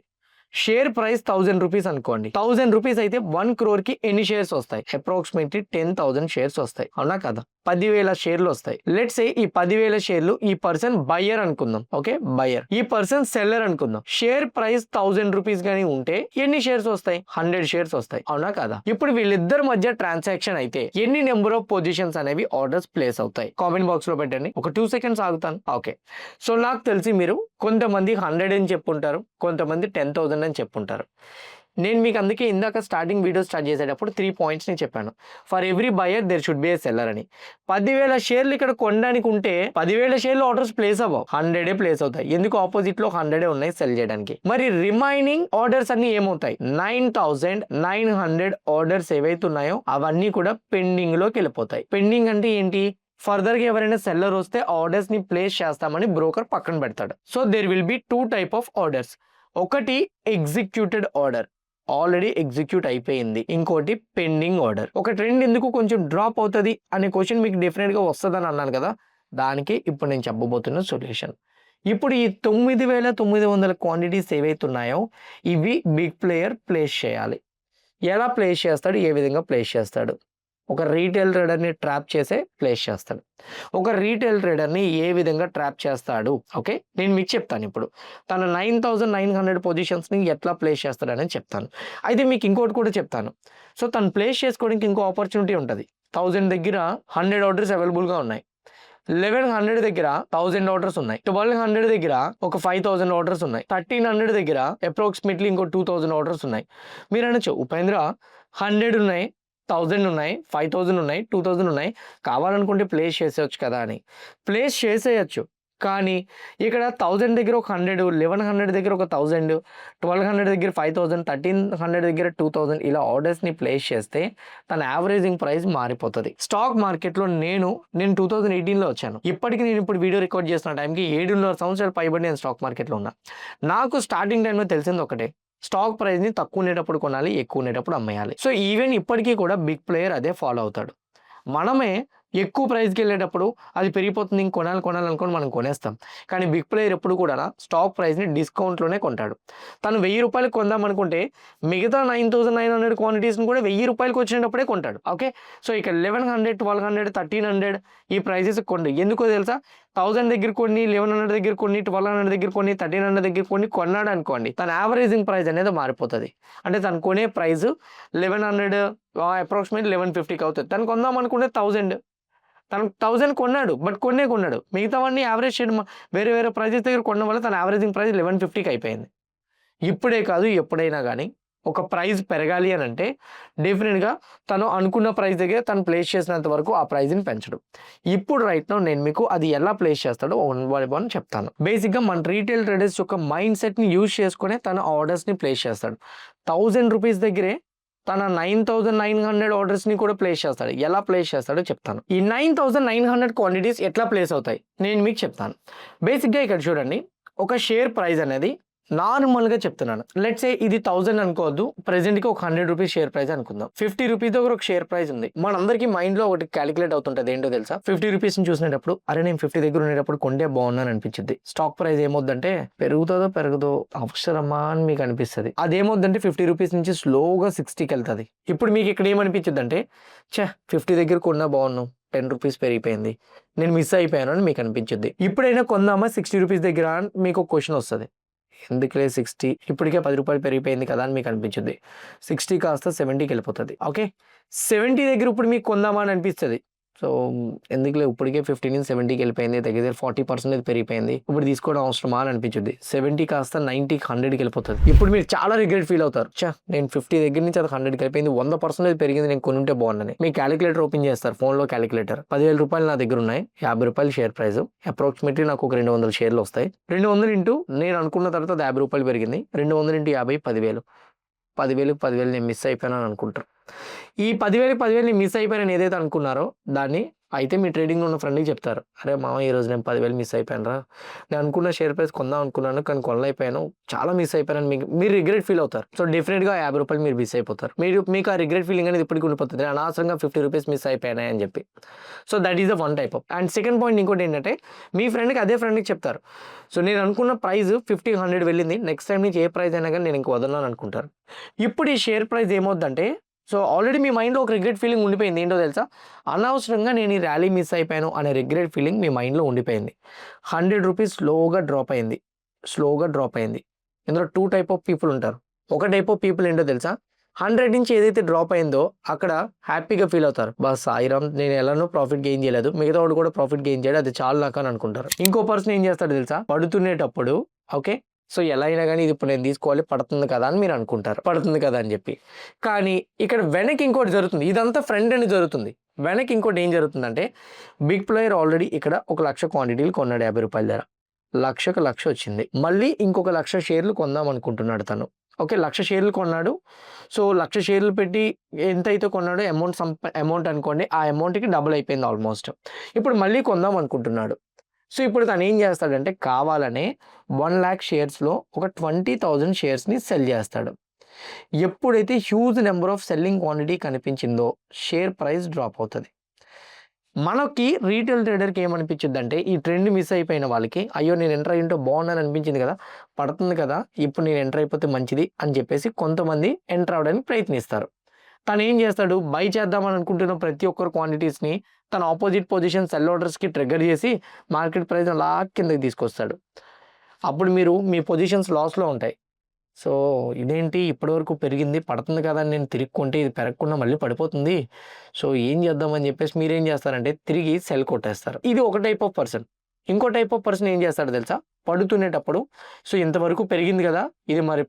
షేర్ ప్రైస్ 1000 రూపీస్ అనుకోండి. 1000 రూపీస్ అయితే 1 crore కి ఎన్ని షేర్స్ వస్తాయి, అప్రాక్సిమేట్లీ 10,000 షేర్స్ వస్తాయి, అవునా కదా, 10,000 షేర్లు వస్తాయి. లెట్స్ సే ఈ 10,000 షేర్లు ఈ పర్సన్ బయ్యర్ అనుకుందాం. ఓకే, బయ్యర్, ఈ పర్సన్ సెల్లర్ అనుకుందాం. షేర్ ప్రైస్ 1000 రూపీస్ గానీ ఉంటే ఎన్ని షేర్స్ వస్తాయి, 100 షేర్స్ వస్తాయి, అవునా కదా. ఇప్పుడు వీళ్ళిద్దరి మధ్య ట్రాన్సాక్షన్ అయితే ఎన్ని నెంబర్ ఆఫ్ పొజిషన్స్ అనేవి ఆర్డర్స్ ప్లేస్ అవుతాయి, కామెంట్ బాక్స్ లో పెట్టండి. ఒక 2 seconds ఆగుతాను. ఓకే, సో నాకు తెలిసి మీరు కొంతమంది 100 అని చెప్పుంటారు, కొంతమంది 10,000 అని చెప్పుంటారు. నేను మీకు అందుకే ఇందాక స్టార్టింగ్ వీడియో స్టార్ట్ చేసేటప్పుడు 3 points ని చెప్పాను. For every buyer there should be a seller అని. 10,000 షేర్లు ఇక్కడ కొనడానికి ఉంటే 10,000 షేర్లు ఆర్డర్స్ ప్లేస్ అవ్వవు, 100 ప్లేస్ అవుతాయి. ఎందుకు, ఆపోజిట్ లో 100 ఉన్నాయి సెల్ చేయడానికి. మరి రిమైనింగ్ ఆర్డర్స్ అన్ని ఏమవుతాయి, 9,900 ఆర్డర్స్ ఏవైతే ఉన్నాయో అవన్నీ కూడా పెండింగ్ లోకి వెళ్ళిపోతాయి. పెండింగ్ అంటే ఏంటి, ఫర్దర్ గా ఎవరైనా సెల్లర్ వస్తే ఆర్డర్స్ ని ప్లేస్ చేస్తామని బ్రోకర్ పక్కన పెడతాడు. So there will be 2 type of orders. ఒకటి ఎగ్జిక్యూటెడ్ ఆర్డర్, ఆల్రెడీ ఎగ్జిక్యూట్ అయిపోయింది. ఇంకోటి పెండింగ్ ఆర్డర్. ఒక ట్రెండ్ ఎందుకు కొంచెం డ్రాప్ అవుతుంది అనే క్వశ్చన్ మీకు డెఫినెట్ గా వస్తుందని అన్నాను కదా, దానికి ఇప్పుడు నేను చెప్పబోతున్న సొల్యూషన్. ఇప్పుడు ఈ 9,900 క్వాంటిటీస్ ఏవైతే ఉన్నాయో ఇవి బిగ్ ప్లేయర్ ప్లేస్ చేయాలి. ఎలా ప్లేస్ చేస్తాడు, ఏ విధంగా ప్లేస్ చేస్తాడు, ఒక రీటైల్ ట్రేడర్ని ట్రాప్ చేసే ప్లేస్ చేస్తాడు. ఒక రీటైల్ ట్రేడర్ని ఏ విధంగా ట్రాప్ చేస్తాడు, ఓకే నేను మీకు చెప్తాను. ఇప్పుడు తన 9,900 పొజిషన్స్ని ఎట్లా ప్లేస్ చేస్తాడని చెప్తాను. అయితే మీకు ఇంకోటి కూడా చెప్తాను. సో తను ప్లేస్ చేసుకోవడానికి ఇంకో ఆపర్చునిటీ ఉంటుంది. 1000 దగ్గర 100 ఆర్డర్స్ అవైలబుల్గా ఉన్నాయి, 1100 దగ్గర 1000 ఆర్డర్స్ ఉన్నాయి, 1200 దగ్గర ఒక 5,000 ఆర్డర్స్ ఉన్నాయి, 1300 దగ్గర అప్రాక్సిమేట్లీ ఇంకో 2,000 ఆర్డర్స్ ఉన్నాయి. మీరు అనొచ్చు, ఉపేంద్ర 100 ఉన్నాయి, 1000 ఉన్నాయి, 5,000 ఉన్నాయి, 2,000 ఉన్నాయి, కావాలనుకుంటే ప్లేస్ చేసేయచ్చు కదా అని. ప్లేస్ చేసేయచ్చు, కానీ ఇక్కడ 1000 దగ్గర ఒక 100, 1100 దగ్గర ఒక 1000, 1200 దగ్గర 5,000, 1300 దగ్గర 2,000 ఇలా ఆర్డర్స్ని ప్లేస్ చేస్తే తన యావరేజింగ్ ప్రైస్ మారిపోతుంది. స్టాక్ మార్కెట్లో నేను 2018లో వచ్చాను. ఇప్పటికి నేను ఇప్పుడు వీడియో రికార్డ్ చేస్తున్న టైంకి 7.5 సంవత్సరాలు పైబడి నేను స్టాక్ మార్కెట్లో ఉన్నా. నాకు స్టార్టింగ్ టైంలో తెలిసింది ఒకటే, స్టాక్ ప్రైస్ని తక్కువ ఉండేటప్పుడు కొనాలి, ఎక్కువ ఉండేటప్పుడు అమ్మేయాలి. సో ఈవెన్ ఇప్పటికీ కూడా బిగ్ ప్లేయర్ అదే ఫాలో అవుతాడు. మనమే ఎక్కువ ప్రైస్‌కెళ్ళేటప్పుడు అది పెరిగిపోతుంది. కొనాలనుకోని మనం కొనేస్తాం. కానీ బిగ్ ప్లేయర్ ఎప్పుడు కూడా స్టాక్ ప్రైస్‌ని డిస్కౌంట్‌లోనే కొంటాడు. తను రూ. 1000 కొందామనుకుంటే మిగతా 9900 క్వాంటిటీస్‌ని కూడా రూ. 1000 వచ్చినప్పుడే కొంటాడు. ఓకే. సో, ఇక 1100, 1200, 1300 ఈ ప్రైసెస్‌కి కొండు. ఎందుకో తెలుసా? 1000 దగ్గర కొన్ని, 1100 దగ్గర కొన్ని, 1200 దగ్గర కొన్ని, 1300 దగ్గర కొన్ని కొన్నాడనుకోండి. తన యావరేజింగ్ ప్రైస్ అనేది మారిపోతది. అంటే తను కొనే ప్రైస్ 1100 అప్రాక్సిమేట్‌లీ 1150కి అవుతది. తను కొందామనుకుంటే 1000. తను 1000 కొన్నాడు. బట్ కొన్నాడు. మిగతావన్నీ యావరేజ్ చేయడం వేరే వేరే ప్రైజెస్ దగ్గర కొనడం వల్ల తన యావరేజింగ్ ప్రైస్ 1150కి అయిపోయింది. ఇప్పుడే కాదు ఎప్పుడైనా గానీ ఒక ప్రైస్ పెరగాలి అనంటే డెఫినిట్‌గా తను అనుకున్న ప్రైస్ దగ్గర తను ప్లేస్ చేసినంత వరకు ఆ ప్రైస్‌ని పెంచడు. ఇప్పుడు రైట్ నౌ నేను మీకు అది ఎలా ప్లేస్ చేస్తాడో వన్ బై వన్ చెప్తాను. బేసిక్‌గా మన రీటైల్ ట్రేడర్స్ యొక్క మైండ్ సెట్‌ని యూజ్ చేసుకొనే తన ఆర్డర్స్‌ని ప్లేస్ చేస్తాడు. ₹1000 దగ్గరే తన 9900 ఆర్డర్స్‌ని కూడా ప్లేస్ చేస్తాడు. ఎలా ప్లేస్ చేస్తాడో చెప్తాను. ఈ 9900 క్వాంటిటీస్ ఎట్లా ప్లేస్ అవుతాయి? నేను మీకు చెప్తాను. బేసిక్‌గా ఇక్కడ చూడండి. ఒక షేర్ ప్రైస్ అనేది నార్మల్‌గా చెప్తున్నాను. లెట్స్ సే ఇది 1000 అనుకోవద్దు. ప్రెజెంట్‌కి ఒక ₹100 షేర్ ప్రైస్ అనుకుందాం. ₹50 దగ్గర ఒక షేర్ ప్రైస్ ఉంది. మనందరికీ మైండ్‌లో ఒకటి కాలిక్యులేట్ అవుతుంటది. ఏంటో తెలుసా? ₹50ని చూసినేటప్పుడు అరే నేను 50 దగ్గర ఉండేటప్పుడు కొంటే బాగున్నాను అనిపించిద్ది. స్టాక్ ప్రైస్ ఏమవుద్దంటే పెరుగుతదో పెరగదో అవసరమా అని మీకు అనిపిస్తది. అదేమవుద్దంటే ₹50 నుంచి స్లోగా 60కెళ్తది. ఇప్పుడు మీకు ఇక్కడ ఏమనిపించిద్దంటే ఛ! 50 దగ్గర కొన్నా బాగున్ను. ₹10 పెరిగిపోయింది. నేను మిస్ అయిపోయాను అని మీకు అనిపించిద్ది. ఇప్పుడైనా కొందామా ₹60 దగ్గర అని మీకు ఒక క్వెషన్ వస్తది. ఎందుకులే 60 ఇప్పటికే ₹10 పెరిగిపోయింది కదా అని మీకు అనిపించిద్ది. 60 కాస్త 70కెళ్ళిపోతది. ఓకే. 70 దగ్గర ఇప్పుడు మీకు కొందామా అని అనిపిస్తది. సో, ఎందుకులే ఇప్పటికే 50 నుంచి 70కెళ్ళిపోయింది. దగ్గర దగ్గర 40% పెరిగిపోయింది. ఇప్పుడు తీసుకోవడం అవసరమా అని అనిపించిద్ది. 70 కాస్త 90కి 100కెళ్ళిపోతది. ఇప్పుడు మీరు చాలా రిగ్రెట్ ఫీల్ అవుతారు. నేను 50 దగ్గర నుంచి అది 100కి అయిపోయింది. 100% పెరిగింది. నేను కొనుంటే బాగుండని. మీ కాలిక్యులేటర్ ఓపెన్ చేస్తారు. ఫోన్‌లో కాలిక్యులేటర్. ₹10,000 నా దగ్గర ఉన్నాయి. ₹50 షేర్ ప్రైస్. అప్రాక్సిమేట్‌లీ నాకు ఒక 200 షేర్లు వస్తాయి. 200 ఇంటూ నేను అనుకున్న తర్వాత అది ₹50 పెరిగింది. 200 ఇంటూ 50 10,000. 10,000 నేను మిస్ అయిపోయానని అనుకుంటారు. ఈ 10,000 నేను మిస్ అయిపోయానని ఏదైతే అనుకున్నారో దాన్ని అయితే మీ ట్రేడింగ్‌లో ఉన్న ఫ్రెండ్‌కి చెప్తారు. "అరే మామ ఈరోజు నేను 10,000 మిస్ అయిపోయానురా. నేను అనుకున్న షేర్ ప్రైస్ కొందాం అనుకున్నాను. కానీ కొనలేకపోయాను. చాలా మిస్ అయిపోయానని" మీరు రిగ్రెట్ ఫీల్ అవుతారు. సో, డెఫినిట్‌గా ₹50 మీరు మిస్ అయిపోతారు. మీకు ఆ రిగ్రెట్ ఫీలింగ్ అనేది ఇప్పటికి ఉండిపోతది. అనవసరంగా ₹50 మిస్ అయిపోయానే అని చెప్పి. So, that is the one type of. And second point ఇంకోటి ఏంటంటే మీ అదే ఫ్రెండ్‌కి చెప్తారు. సో, నేను అనుకున్న ప్రైస్ 50, 100 వెళ్ళింది. నెక్స్ట్ టైమ్ నుంచి ఏ ప్రైస్ అయినా గాని నేను ఇంక వదలను అనుకుంటారు. ఇప్పుడు ఈ షేర్ ప్రైస్ ఏమవుద్దంటే సో, ఆల్రెడీ మీ మైండ్‌లో ఒక రిగ్రెట్ ఫీలింగ్ ఉండిపోయింది. ఏంటో తెలుసా? అనవసరంగా నేను ఈ ర్యాలీ మిస్ అయిపోయాను అనే రిగ్రెట్ ఫీలింగ్ మీ మైండ్‌లో ఉండిపోయింది. ₹100 స్లోగా డ్రాప్ అయింది. ఇందులో 2 టైప్ ఆఫ్ పీపుల్ ఉంటారు. ఒక టైప్ ఆఫ్ పీపుల్ ఏంటో తెలుసా? 100 నుంచి ఏదైతే డ్రాప్ అయిందో అక్కడ హ్యాపీగా ఫీల్ అవుతారు. సాయిరామ్ నేను ఎలానో ప్రాఫిట్ గెయిన్ చేయలేదు. మిగతా వాడు కూడా ప్రాఫిట్ గెయిన్ చేయడు. అది చాలు నాకు అని అనుకుంటారు. ఇంకో పర్సన్ ఏం చేస్తాడో తెలుసా? పడుతునేటప్పుడు ఓకే. సో, ఎలా అయినా గాని ఇది ఇప్పుడు నేను తీసుకోవాలి పడుతుంది కదా అని మీరు అనుకుంటారు. పడుతుంది కదా అని చెప్పి. కానీ ఇక్కడ వెనక్కి ఇంకోటి జరుగుతుంది. ఇదంతా ఫ్రంట్ ఎండ్ జరుగుతుంది. వెనక్కి ఇంకోటి ఏం జరుగుతుందంటే బిగ్ ప్లేయర్ ఆల్రెడీ ఇక్కడ ఒక 1,00,000 క్వాంటిటీలు కొన్నాడు ₹50 ధర. 1,00,000కి 1,00,000 వచ్చింది. మళ్ళీ ఇంకొక 1,00,000 షేర్లు కొందాం అనుకుంటున్నాడు తను. ఓకే. 1,00,000 షేర్లు కొన్నాడు. సో, 1,00,000 షేర్లు పెట్టి ఎంతైతే కొన్నాడో అమౌంట్ అనుకోండి. ఆ అమౌంట్‌కి డబుల్ అయిపోయింది ఆల్మోస్ట్. ఇప్పుడు మళ్ళీ కొందాం అనుకుంటున్నాడు. సో, ఇప్పుడు తను ఏం చేస్తాడంటే కావాలనే 1,00,000 షేర్స్‌లో ఒక 20,000 షేర్స్‌ని సెల్ చేస్తాడు. ఎప్పుడైతే huge number of selling quantity కనిపించిందో షేర్ ప్రైస్ డ్రాప్ అవుతది. మనకి రీటైల్ ట్రేడర్‌కి ఏమనిపించిద్దంటే ఈ ట్రెండ్ మిస్ అయిపోయిన వాళ్ళకి అయ్యో! నేను ఎంటర్ అయ్యుంటే బాగున్నాను అనిపించింది కదా! పడుతుంది కదా! ఇప్పుడు నేను ఎంటర్ అయిపోతే మంచిది అని చెప్పేసి కొంతమంది ఎంటర్ అవ్వడానికి ప్రయత్నిస్తారు. తనేం చేస్తాడు బై చేద్దామని అనుకుంటున్న ప్రతి ఒక్కరు క్వాంటిటీస్‌ని తన అపోజిట్ పొజిషన్ సెల్ ఆర్డర్స్‌కి ట్రిగ్గర్ చేసి మార్కెట్ ప్రైస్‌ని అలా కిందకి తీసుకొస్తాడు. అప్పుడు మీరు మీ పొజిషన్స్ లాస్‌లో ఉంటాయి. సో, ఇదేంటి ఇప్పటివరకు పెరిగింది పడుతుంది కదా! అని నేను తిరిగి కొంటే ఇది పెరగకుండా మళ్ళీ పడిపోతుంది. సో, ఏం చేద్దాం అని చెప్పేసి మీరేం చేస్తారంటే తిరిగి సెల్ కొట్టేస్తారు. ఇది ఒక టైప్ ఆఫ్ పర్సన్. ఇంకో టైప్ ఆఫ్ పర్సన్ ఏం చేస్తాడో తెలుసా? పడుతునేటప్పుడు సో, ఇంతవరకు పెరిగింది కదా! ఇది మరి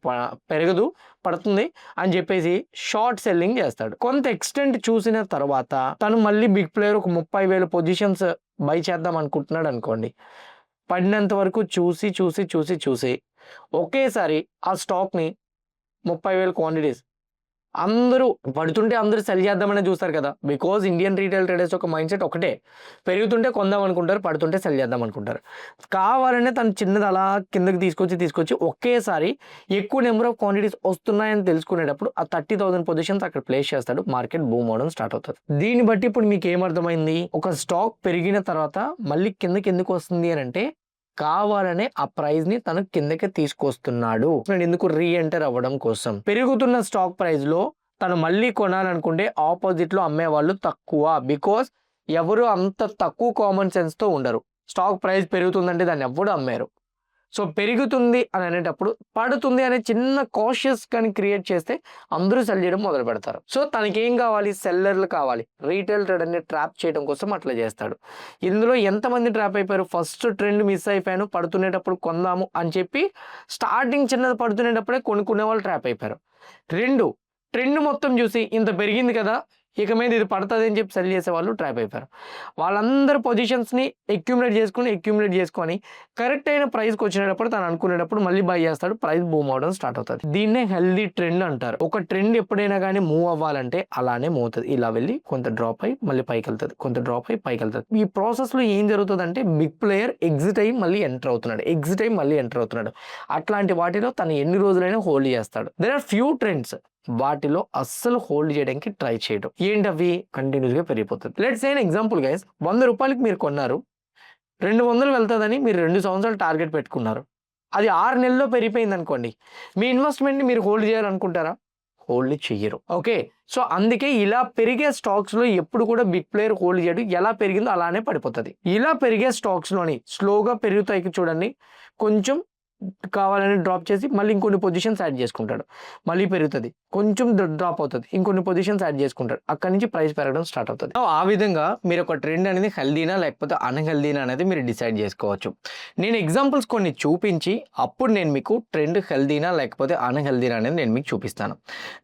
పెరగదు పడుతుంది అని చెప్పేసి షార్ట్ సెల్లింగ్ చేస్తాడు. కొంత ఎక్స్‌టెంట్ చూసిన తర్వాత తను మళ్ళీ బిగ్ ప్లేయర్ ఒక 30,000 పొజిషన్స్ బై చేద్దాం అనుకుంటున్నాడు అనుకోండి. పడినంత వరకు చూసి ఒకేసారి ఆ స్టాక్‌ని 30,000 క్వాంటిటీస్ అందరూ పడుతుంటే అందరూ సెల్ చేద్దామనే చూస్తారు కదా! బికాజ్ ఇండియన్ రీటైల్ ట్రేడర్స్ యొక్క మైండ్‌సెట్ ఒకటే. పెరుగుతుంటే కొందాం అనుకుంటారు. పడుతుంటే సెల్ చేద్దాం అనుకుంటారు. కావాలనే తను చిన్నది అలా కిందకి తీసుకొచ్చి ఒకేసారి ఎక్కువ నెంబర్ ఆఫ్ క్వాంటిటీస్ వస్తున్నాయని తెలుసుకునేటప్పుడు ఆ 30,000 పొజిషన్స్ అక్కడ ప్లేస్ చేస్తాడు. మార్కెట్ బూమ్ అవ్వడం స్టార్ట్ అవుతది. దీన్ని బట్టి ఇప్పుడు మీకేమర్థమైంది? ఒక స్టాక్ పెరిగిన తర్వాత మళ్ళీ కిందకి ఎందుకు వస్తుంది అనంటే కావాలనే ఆ ప్రైజ్‌ని తను కిందకి తీసుకొస్తున్నాడు. ఎందుకు రీ ఎంటర్ అవ్వడం కోసం. పెరుగుతున్న స్టాక్ ప్రైస్‌లో తను మళ్ళీ కొనాలనుకుంటే ఆపోజిట్‌లో అమ్మేవాళ్ళు తక్కువ. బికాజ్ ఎవరు అంత తక్కువ కామన్ సెన్స్‌తో ఉండరు. స్టాక్ ప్రైస్ పెరుగుతుందంటే దాన్ని ఎవ్వడు అమ్మేరు. సో పెరుగుతుంది అని అనేటప్పుడు పడుతుంది అనే చిన్న కాషియస్ కానీ క్రియేట్ చేస్తే అందరూ సెల్ చేయడం మొదలు పెడతారు. సో తనకేం కావాలి? సెల్లర్లు కావాలి. రీటైల్ ట్రేడర్‌ని ట్రాప్ చేయడం కోసం అట్లా చేస్తాడు. ఇందులో ఎంతమంది ట్రాప్ అయిపోయారు? ఫస్ట్ ట్రెండ్ మిస్ అయిపోయాను, పడుతునేటప్పుడు కొందాము అని చెప్పి స్టార్టింగ్ చిన్నది పడుతునేటప్పుడే కొనుక్కునే వాళ్ళు ట్రాప్ అయిపోయారు. 2 ట్రెండ్ మొత్తం చూసి ఇంత పెరిగింది కదా! ఇక మీద ఇది పడతది అని చెప్పి సెల్ చేసేవాళ్ళు ట్రాప్ అయిపోయారు. వాళ్ళందరూ పొజిషన్స్‌ని అక్యుములేట్ చేసుకొని కరెక్ట్ అయిన ప్రైస్‌కి వచ్చినప్పుడు తను అనుకునేటప్పుడు మళ్ళీ బై చేస్తాడు. ప్రైస్ బూమ్ అవ్వడం స్టార్ట్ అవుతది. దీన్నే హెల్తీ ట్రెండ్ అంటారు. ఒక ట్రెండ్ ఎప్పుడైనా గానీ మూవ్ అవ్వాలంటే అలానే మూవ్ అవుతది. ఇలా వెళ్ళి కొంత డ్రాప్ అయ్యి మళ్ళీ పైకెళ్తది. కొంత డ్రాప్ అయ్యి పైకెళ్తది. ఈ ప్రాసెస్‌లో ఏం జరుగుతదంటే బిగ్ ప్లేయర్ ఎగ్జిట్ అయ్యి మళ్ళీ ఎంటర్ అవుతున్నాడు. అట్లాంటి వాటిలో తను ఎన్ని రోజులైనా హోల్డ్ చేస్తాడు. దేర్ ఆర్ ఫ్యూ ట్రెండ్స్ వాటిలో అస్సలు హోల్డ్ చేయడానికి ట్రై చేయడం. ఏంటవి? కంటిన్యూస్‌గా పెరిగిపోతది. Let's say an example guys, ₹100కి మీరు కొన్నారు. 200 వెళ్తదని మీరు 2 సంవత్సరాలు టార్గెట్ పెట్టుకున్నారు. అది 6 నెలల్లో పెరిగిపోయిందనుకోండి. మీ ఇన్వెస్ట్‌మెంట్‌ని మీరు హోల్డ్ చేయాలనుకుంటారా? హోల్డ్ చెయ్యరు. ఓకే. సో అందుకే ఇలా పెరిగే స్టాక్స్‌లో ఎప్పుడు కూడా బిగ్ ప్లేయర్ హోల్డ్ చేయడు. ఎలా పెరిగిందో అలానే పడిపోతది. ఇలా పెరిగే స్టాక్స్‌లోని స్లోగా పెరుగుతాయి చూడండి. కొంచెం కావాలని డ్రాప్ చేసి మళ్ళీ ఇంకొన్ని పొజిషన్స్ యాడ్ చేసుకుంటాడు. మళ్ళీ పెరుగుతది. కొంచెం డ్రాప్ అవుతది. ఇంకొన్ని పొజిషన్స్ యాడ్ చేసుకుంటాడు. అక్కడి నుంచి ప్రైస్ పెరగడం స్టార్ట్ అవుతది. ఆ విధంగా మీరు ఒక ట్రెండ్ అనేది హెల్తీనా లేకపోతే అన్‌హెల్తీనా అనేది మీరు డిసైడ్ చేసుకోవచ్చు. నేను ఎగ్జాంపుల్స్ కొన్ని చూపించి అప్పుడు నేను మీకు ట్రెండ్ హెల్తీనా లేకపోతే అన్‌హెల్తీనా అనేది నేను మీకు చూపిస్తాను.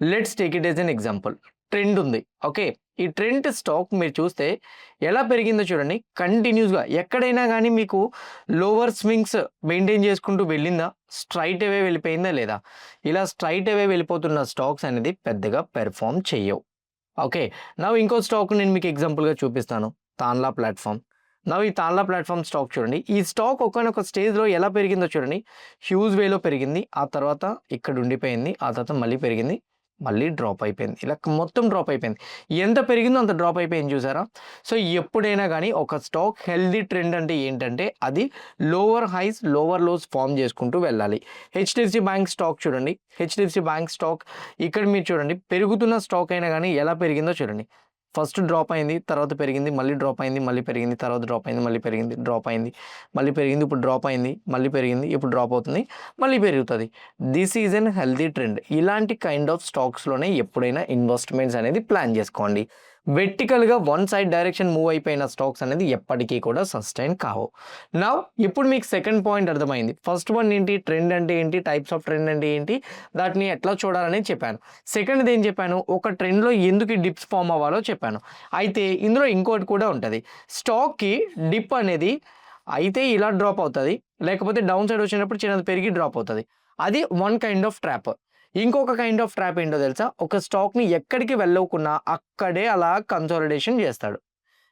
Let's take it as an example. Trend ఉంది. ఓకే. ఈ ట్రెండ్ స్టాక్ మీరు చూస్తే ఎలా పెరిగిందో చూడండి. కంటిన్యూస్‌గా ఎక్కడైనా గానీ మీకు లోవర్ స్వింగ్స్ మెయింటైన్ చేసుకుంటూ వెళ్ళిందా? స్ట్రెయిట్ అవే వెళ్ళిపోయిందా లేదా? ఇలా స్ట్రెయిట్ అవే వెళ్ళిపోతున్న స్టాక్స్ అనేది పెద్దగా పెర్ఫార్మ్ చెయ్యవు. ఓకే. నౌ ఇంకో స్టాక్ నేను మీకు ఎగ్జాంపుల్‌గా చూపిస్తాను. తాన్లా ప్లాట్‌ఫార్మ్. నౌ ఈ తాన్లా ప్లాట్‌ఫార్మ్ స్టాక్ చూడండి. ఈ స్టాక్ ఒకానొక స్టేజ్‌లో ఎలా పెరిగిందో చూడండి. హ్యూజ్ వేలో పెరిగింది. ఆ తర్వాత ఇక్కడ ఉండిపోయింది. ఆ తర్వాత మళ్ళీ పెరిగింది. మళ్ళీ డ్రాప్ అయిపోయింది. ఇలా మొత్తం డ్రాప్ అయిపోయింది. ఎంత పెరిగిందో అంత డ్రాప్ అయిపోయింది చూసారా? సో ఎప్పుడైనా గానీ ఒక స్టాక్ హెల్తీ ట్రెండ్ అంటే ఏంటంటే అది lower highs, lower lows form చేసుకుంటూ వెళ్ళాలి. హెచ్‌డిఎఫ్‌సి బ్యాంక్ స్టాక్ చూడండి. హెచ్‌డిఎఫ్‌సి బ్యాంక్ స్టాక్ ఇక్కడ మీరు చూడండి. పెరుగుతున్న స్టాక్ అయినా గానీ ఎలా పెరిగిందో చూడండి. ఫస్ట్ డ్రాప్ అయింది. తర్వాత పెరిగింది. మళ్ళీ డ్రాప్ అయింది. మళ్ళీ పెరిగింది. తర్వాత డ్రాప్ అయింది. మళ్ళీ పెరిగింది. డ్రాప్ అయింది. మళ్ళీ పెరిగింది. ఇప్పుడు డ్రాప్ అయింది. మళ్ళీ పెరిగింది. ఇప్పుడు డ్రాప్ అవుతుంది. మళ్ళీ పెరుగుతది. This is an healthy trend. ఇలాంటి కైండ్ ఆఫ్ స్టాక్స్‌లోనే ఎప్పుడైనా ఇన్వెస్ట్‌మెంట్స్ అనేది ప్లాన్ చేసుకోండి. వెర్టికల్‌గా వన్ సైడ్ డైరెక్షన్ మూవ్ అయిపోయిన స్టాక్స్ అనేది ఎప్పటికీ కూడా సస్టైన్ కావు. నౌ ఇప్పుడు మీకు సెకండ్ పాయింట్ అర్థమైంది. ఫస్ట్ వన్ ఏంటి? ట్రెండ్ అంటే ఏంటి? టైప్స్ ఆఫ్ ట్రెండ్ అంటే ఏంటి? వాటిని ఎట్లా చూడాలని చెప్పాను. సెకండ్‌ది ఏం చెప్పాను? ఒక ట్రెండ్‌లో ఎందుకు ఈ డిప్స్ ఫార్మ్ అవ్వాలో చెప్పాను. అయితే ఇందులో ఇంకోటి కూడా ఉంటది. స్టాక్‌కి డిప్ అనేది అయితే ఇలా డ్రాప్ అవుతది. లేకపోతే డౌన్ సైడ్ వచ్చినప్పుడు చిన్నది పెరిగి డ్రాప్ అవుతది. అది వన్ కైండ్ ఆఫ్ ట్రాప్. ఇంకొక కైండ్ ఆఫ్ ట్రాప్ ఏంటో తెలుసా? ఒక స్టాక్‌ని ఎక్కడికి వెళ్ళకుండా అక్కడే అలా కన్సాలిడేషన్ చేస్తాడు.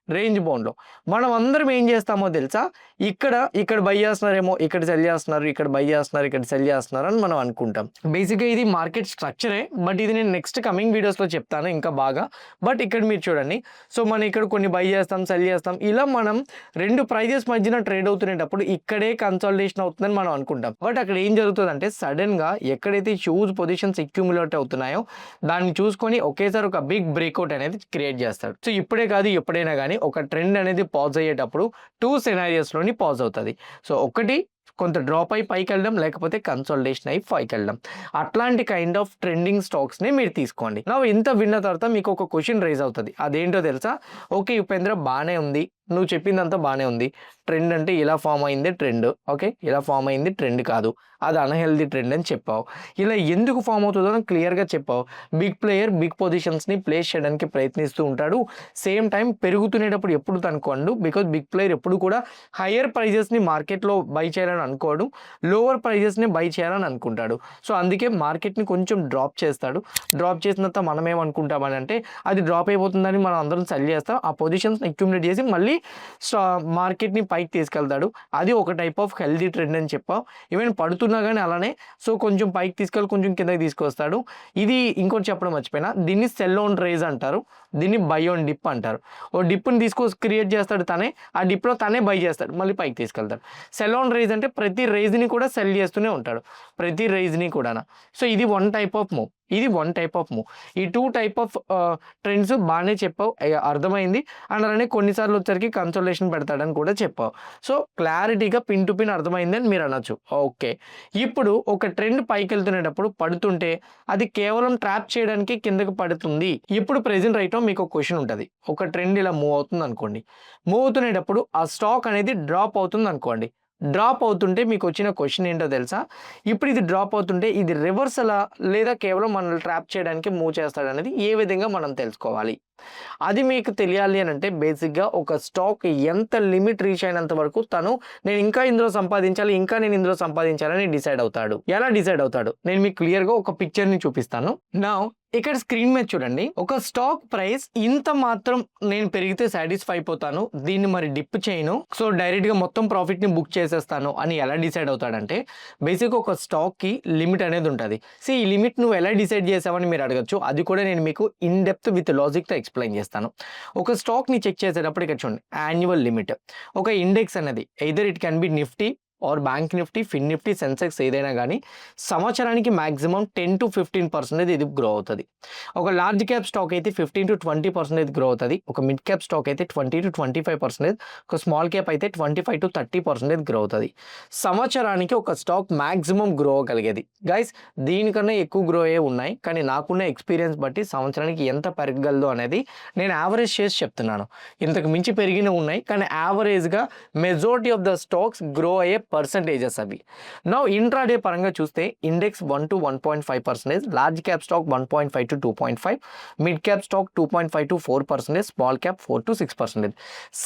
రేంజ్ బౌండ్‌లో. మనం అందరం ఏం చేస్తామో తెలుసా? ఇక్కడ బై చేస్తున్నారేమో, ఇక్కడ సెల్ చేస్తున్నారు, ఇక్కడ బై చేస్తున్నారు, ఇక్కడ సెల్ చేస్తున్నారు అని మనం అనుకుంటాం. బేసిక్‌గా ఇది మార్కెట్ స్ట్రక్చరే. బట్ ఇది నేను నెక్స్ట్ కమింగ్ వీడియోస్‌లో చెప్తాను ఇంకా బాగా. బట్ ఇక్కడ మీరు చూడండి. సో మనం ఇక్కడ కొన్ని బై చేస్తాం, సెల్ చేస్తాం. ఇలా మనం 2 ప్రైజెస్ మధ్యన ట్రేడ్ అవుతునేటప్పుడు ఇక్కడే కన్సాలిడేషన్ అవుతుందని మనం అనుకుంటాం. బట్ అక్కడ ఏం జరుగుతదంటే సడెన్‌గా ఎక్కడైతే హ్యూజ్ పొజిషన్స్ అక్యుములేట్ అవుతున్నాయో దాన్ని చూసుకొని ఒకేసారి ఒక బిగ్ బ్రేక్‌ఔట్ అనేది క్రియేట్ చేస్తాడు. సో ఇప్పుడే కాదు ఎప్పుడైనా గానీ ఒక ట్రెండ్ అనేది పాజ్ అయ్యేటప్పుడు 2 సినారియోస్‌లోని పాజ్ అవుతది. సో ఒకటి కొంత డ్రాప్ అయ్యి పైకెళ్ళడం, లేకపోతే కన్సాలిడేషన్ అయ్యి పైకెళ్ళడం. అట్లాంటి కైండ్ ఆఫ్ ట్రెండింగ్ స్టాక్స్‌ని మీరు తీసుకోండి. నౌ ఇంత విన్న తర్వాత మీకు ఒక క్వెషన్ రైజ్ అవుతది. అదేంటో తెలుసా? ఓకే ఉపేంద్ర బానే ఉంది. నువ్వు చెప్పిందంతా బాగానే ఉంది, ట్రెండ్ అంటే ఇలా ఫామ్ అయిందే ట్రెండ్, ఓకే, ఇలా ఫామ్ అయింది ట్రెండ్ కాదు, అది అన్హెల్దీ ట్రెండ్ అని చెప్పావు. ఇలా ఎందుకు ఫామ్ అవుతుందో అని క్లియర్గా చెప్పావు. బిగ్ ప్లేయర్ బిగ్ పొజిషన్స్ని ప్లేస్ చేయడానికి ప్రయత్నిస్తూ ఉంటాడు, సేమ్ టైం పెరుగుతునేటప్పుడు ఎప్పుడు తనుకోండు, బికాజ్ బిగ్ ప్లేయర్ ఎప్పుడు కూడా హయ్యర్ ప్రైజెస్ని మార్కెట్లో బై చేయాలని అనుకోడు, లోవర్ ప్రైజెస్ని బై చేయాలని అనుకుంటాడు. సో అందుకే మార్కెట్ని కొంచెం డ్రాప్ చేస్తాడు. డ్రాప్ చేసిన తర్వాత మనం ఏమనుకుంటామని అంటే అది డ్రాప్ అయిపోతుందని మనం అందరం సెల్ చేస్తాం, ఆ పొజిషన్స్ని అక్యుములేట్ చేసి మళ్ళీ మార్కెట్ని పైకి తీసుకెళ్తాడు. అది ఒక టైప్ ఆఫ్ హెల్దీ ట్రెండ్ అని చెప్పావు. ఈవెన్ పడుతున్నా కానీ అలానే, సో కొంచెం పైకి తీసుకెళ్ళి కొంచెం కిందకి తీసుకొస్తాడు. ఇది ఇంకోటి చెప్పడం మర్చిపోయినా, దీన్ని సెల్ ఆన్ రైజ్ అంటారు, దీన్ని బై ఆన్ డిప్ అంటారు. ఓ డిప్ని క్రియేట్ చేస్తాడు తనే, ఆ డిప్లో తనే బై చేస్తాడు, మళ్ళీ పైకి తీసుకెళ్తాడు. సెల్ ఆన్ రైజ్ అంటే ప్రతి రైజ్ని కూడా సెల్ చేస్తూనే ఉంటాడు, ప్రతి రైజ్ని కూడా. సో ఇది వన్ టైప్ ఆఫ్ మూవ్, ఇది వన్ టైప్ ఆఫ్ మూవ్. ఈ 2 టైప్ ఆఫ్ ట్రెండ్స్ బాగానే చెప్పావు, అర్థమైంది. అండ్ అలానే కొన్నిసార్లు వచ్చరికి కన్సోలేషన్ పెడతాడని కూడా చెప్పావు. సో క్లారిటీగా పిన్ టు పిన్ అర్థమైంది అని మీరు అనొచ్చు. ఓకే, ఇప్పుడు ఒక ట్రెండ్ పైకి వెళ్తునేటప్పుడు పడుతుంటే అది కేవలం ట్రాప్ చేయడానికి కిందకి పడుతుంది. ఇప్పుడు ప్రెజెంట్ రైట్ మీకు ఒక క్వశ్చన్ ఉంటుంది. ఒక ట్రెండ్ ఇలా మూవ్ అవుతుంది అనుకోండి, మూవ్ అవుతునేటప్పుడు ఆ స్టాక్ అనేది డ్రాప్ అవుతుంది అనుకోండి. డ్రాప్ అవుతుంటే మీకు వచ్చిన క్వశ్చన్ ఏంటో తెలుసా? ఇప్పుడు ఇది డ్రాప్ అవుతుంటే ఇది రివర్సలా లేదా కేవలం మనల్ని ట్రాప్ చేయడానికి మూవ్ చేస్తాడనేది ఏ విధంగా మనం తెలుసుకోవాలి? అది మీకు తెలియాలి అని అంటే బేసిక్గా ఒక స్టాక్ ఎంత లిమిట్ రీచ్ అయినంత వరకు తను నేను ఇంకా ఇందులో సంపాదించాలి, ఇంకా నేను ఇందులో సంపాదించాలని డిసైడ్ అవుతాడు. ఎలా డిసైడ్ అవుతాడు నేను మీకు క్లియర్గా ఒక పిక్చర్ని చూపిస్తాను. నా ఇక్కడ స్క్రీన్ మీద చూడండి, ఒక స్టాక్ ప్రైస్ ఇంత మాత్రం నేను పెరిగితే సాటిస్ఫై అయిపోతాను, దీన్ని మరి డిప్ చేయను, సో డైరెక్ట్గా మొత్తం ప్రాఫిట్ని బుక్ చేసేస్తాను అని ఎలా డిసైడ్ అవుతాడంటే, బేసిక్గా ఒక స్టాక్కి లిమిట్ అనేది ఉంటుంది. సో ఈ లిమిట్ నువ్వు ఎలా డిసైడ్ చేసావని మీరు అడగచ్చు. అది కూడా నేను మీకు ఇన్ డెప్త్ విత్ లాజిక్తో ఎక్స్ప్లెయిన్ చేస్తాను. ఒక స్టాక్ని చెక్ చేసేటప్పుడు ఇక్కడ చూడండి, యాన్యువల్ లిమిట్. ఒక ఇండెక్స్ అనేది either it can be Nifty or bank Nifty, Fin Nifty, Sensex ఏదైనా కానీ సంవత్సరానికి మ్యాక్సిమం 10 to 15% ఇది గ్రో అవుతుంది. ఒక లార్జ్ క్యాప్ స్టాక్ అయితే 15 to 20% గ్రో అవుతుంది. ఒక మిడ్ క్యాప్ స్టాక్ అయితే 20 to 25%, ఒక స్మాల్ క్యాప్ అయితే 25 to 30% గ్రో అవుతుంది. సంవత్సరానికి ఒక స్టాక్ మ్యాక్సిమం గ్రో అవ్వగలిగేది. గైస్ దీనికన్నా ఎక్కువ గ్రో అయ్యే ఉన్నాయి, కానీ నాకున్న ఎక్స్పీరియన్స్ బట్టి సంవత్సరానికి ఎంత పెరగగలదు అనేది నేను యావరేజ్ చేసి చెప్తున్నాను. ఇంతకు మించి పెరిగిన ఉన్నాయి, కానీ యావరేజ్గా majority of the stocks grow అయ్యే పర్సంటేజెస్ అవి. నౌ ఇంట్రాడే పరంగా చూస్తే index 1 to 1.5%, large cap stock 1.5 to 2.5, mid cap stock 2.5 to 4%, small cap 4 to 6%.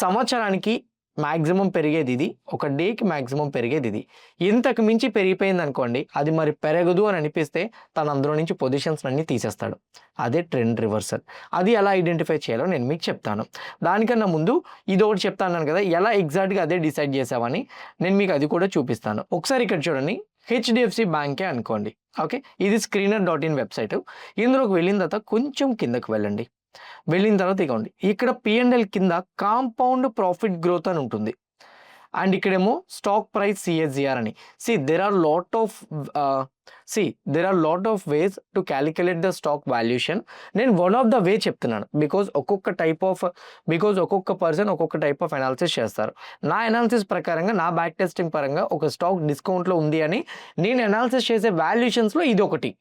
సంవత్సరానికి మ్యాక్సిమం పెరిగేది ఇది, ఒక డేకి మ్యాక్సిమం పెరిగేది ఇది. ఇంతకు మించి పెరిగిపోయింది అనుకోండి, అది మరి పెరగదు అని అనిపిస్తే తను అందులో నుంచి పొజిషన్స్ అన్నీ తీసేస్తాడు. అదే ట్రెండ్ రివర్సల్. అది ఎలా ఐడెంటిఫై చేయాలో నేను మీకు చెప్తాను. దానికన్నా ముందు ఇది ఒకటి చెప్తాను కదా, ఎలా ఎగ్జాక్ట్గా అదే డిసైడ్ చేసామని నేను మీకు అది కూడా చూపిస్తాను. ఒకసారి ఇక్కడ చూడండి, హెచ్డిఎఫ్సి బ్యాంకే అనుకోండి, ఓకే, ఇది screener.in వెబ్సైట్. ఇందులోకి వెళ్ళిన తర్వాత కొంచెం కిందకు వెళ్ళండి. వెళ్ళిన తర్వాత ఇవ్వండి, ఇక్కడ P&L కింద కాంపౌండ్ ప్రాఫిట్ గ్రోత్ అని ఉంటుంది. అండ్ ఇక్కడేమో స్టాక్ ప్రైస్ CAGR అని. there are lot of ways to calculate the stock valuation. నేను వన్ ఆఫ్ ద వే చెప్తున్నాను, బికాజ్ ఒక్కొక్క పర్సన్ ఒక్కొక్క టైప్ ఆఫ్ అనాలిసిస్ చేస్తారు. నా అనాలిసిస్ ప్రకారంగా, నా బ్యాక్ టెస్టింగ్ పరంగా ఒక స్టాక్ డిస్కౌంట్లో ఉంది అని నేను అనాలిసిస్ చేసే వాల్యుయేషన్స్లో ఇది ఒకటి.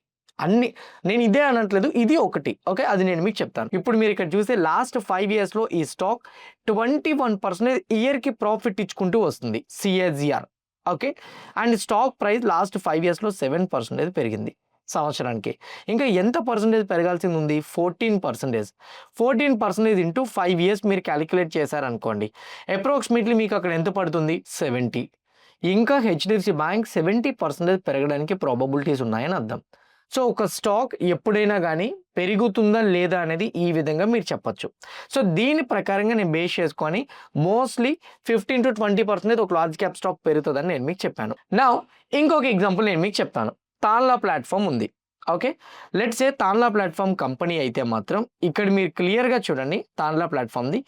నేను ఇదే అనట్లేదు, ఇది ఒకటి, ఓకే, అది నేను మీకు చెప్తాను. ఇప్పుడు మీరు ఇక్కడ చూస్తే లాస్ట్ 5 yearsలో ఈ స్టాక్ 21% ఇయర్కి ప్రాఫిట్ ఇచ్చుకుంటూ వస్తుంది, CAGR, okay. And stock price last 5 yearsలో 7% పెరిగింది సంవత్సరానికి. ఇంకా ఎంత పర్సంటేజ్ పెరగాల్సింది ఉంది? 14%. 14% ఇంటూ 5 years మీరు క్యాలిక్యులేట్ చేశారనుకోండి, అప్రాక్సిమేట్లీ మీకు అక్కడ ఎంత పడుతుంది? 70. ఇంకా హెచ్డిఎఫ్సి బ్యాంక్ 70% పెరగడానికి ప్రాబబిలిటీస్ ఉన్నాయని అర్థం. సో ఒక స్టాక్ ఎప్పుడైనా కానీ పెరుగుతుందా లేదా అనేది ఈ విధంగా మీరు చెప్పచ్చు. సో దీని ప్రకారంగా నేను బేస్ చేసుకొని మోస్ట్లీ 15 to 20% ఒక లార్జ్ క్యాప్ స్టాక్ పెరుగుతుందని నేను మీకు చెప్పాను. నా ఇంకొక ఎగ్జాంపుల్ నేను మీకు చెప్తాను. తాన్లా ప్లాట్ఫామ్ ఉంది, okay. Let's say Tanla platform company అయితే మాత్రం ఇక్కడ మీరు క్లియర్గా చూడండి, తాన్లా ప్లాట్ఫామ్ది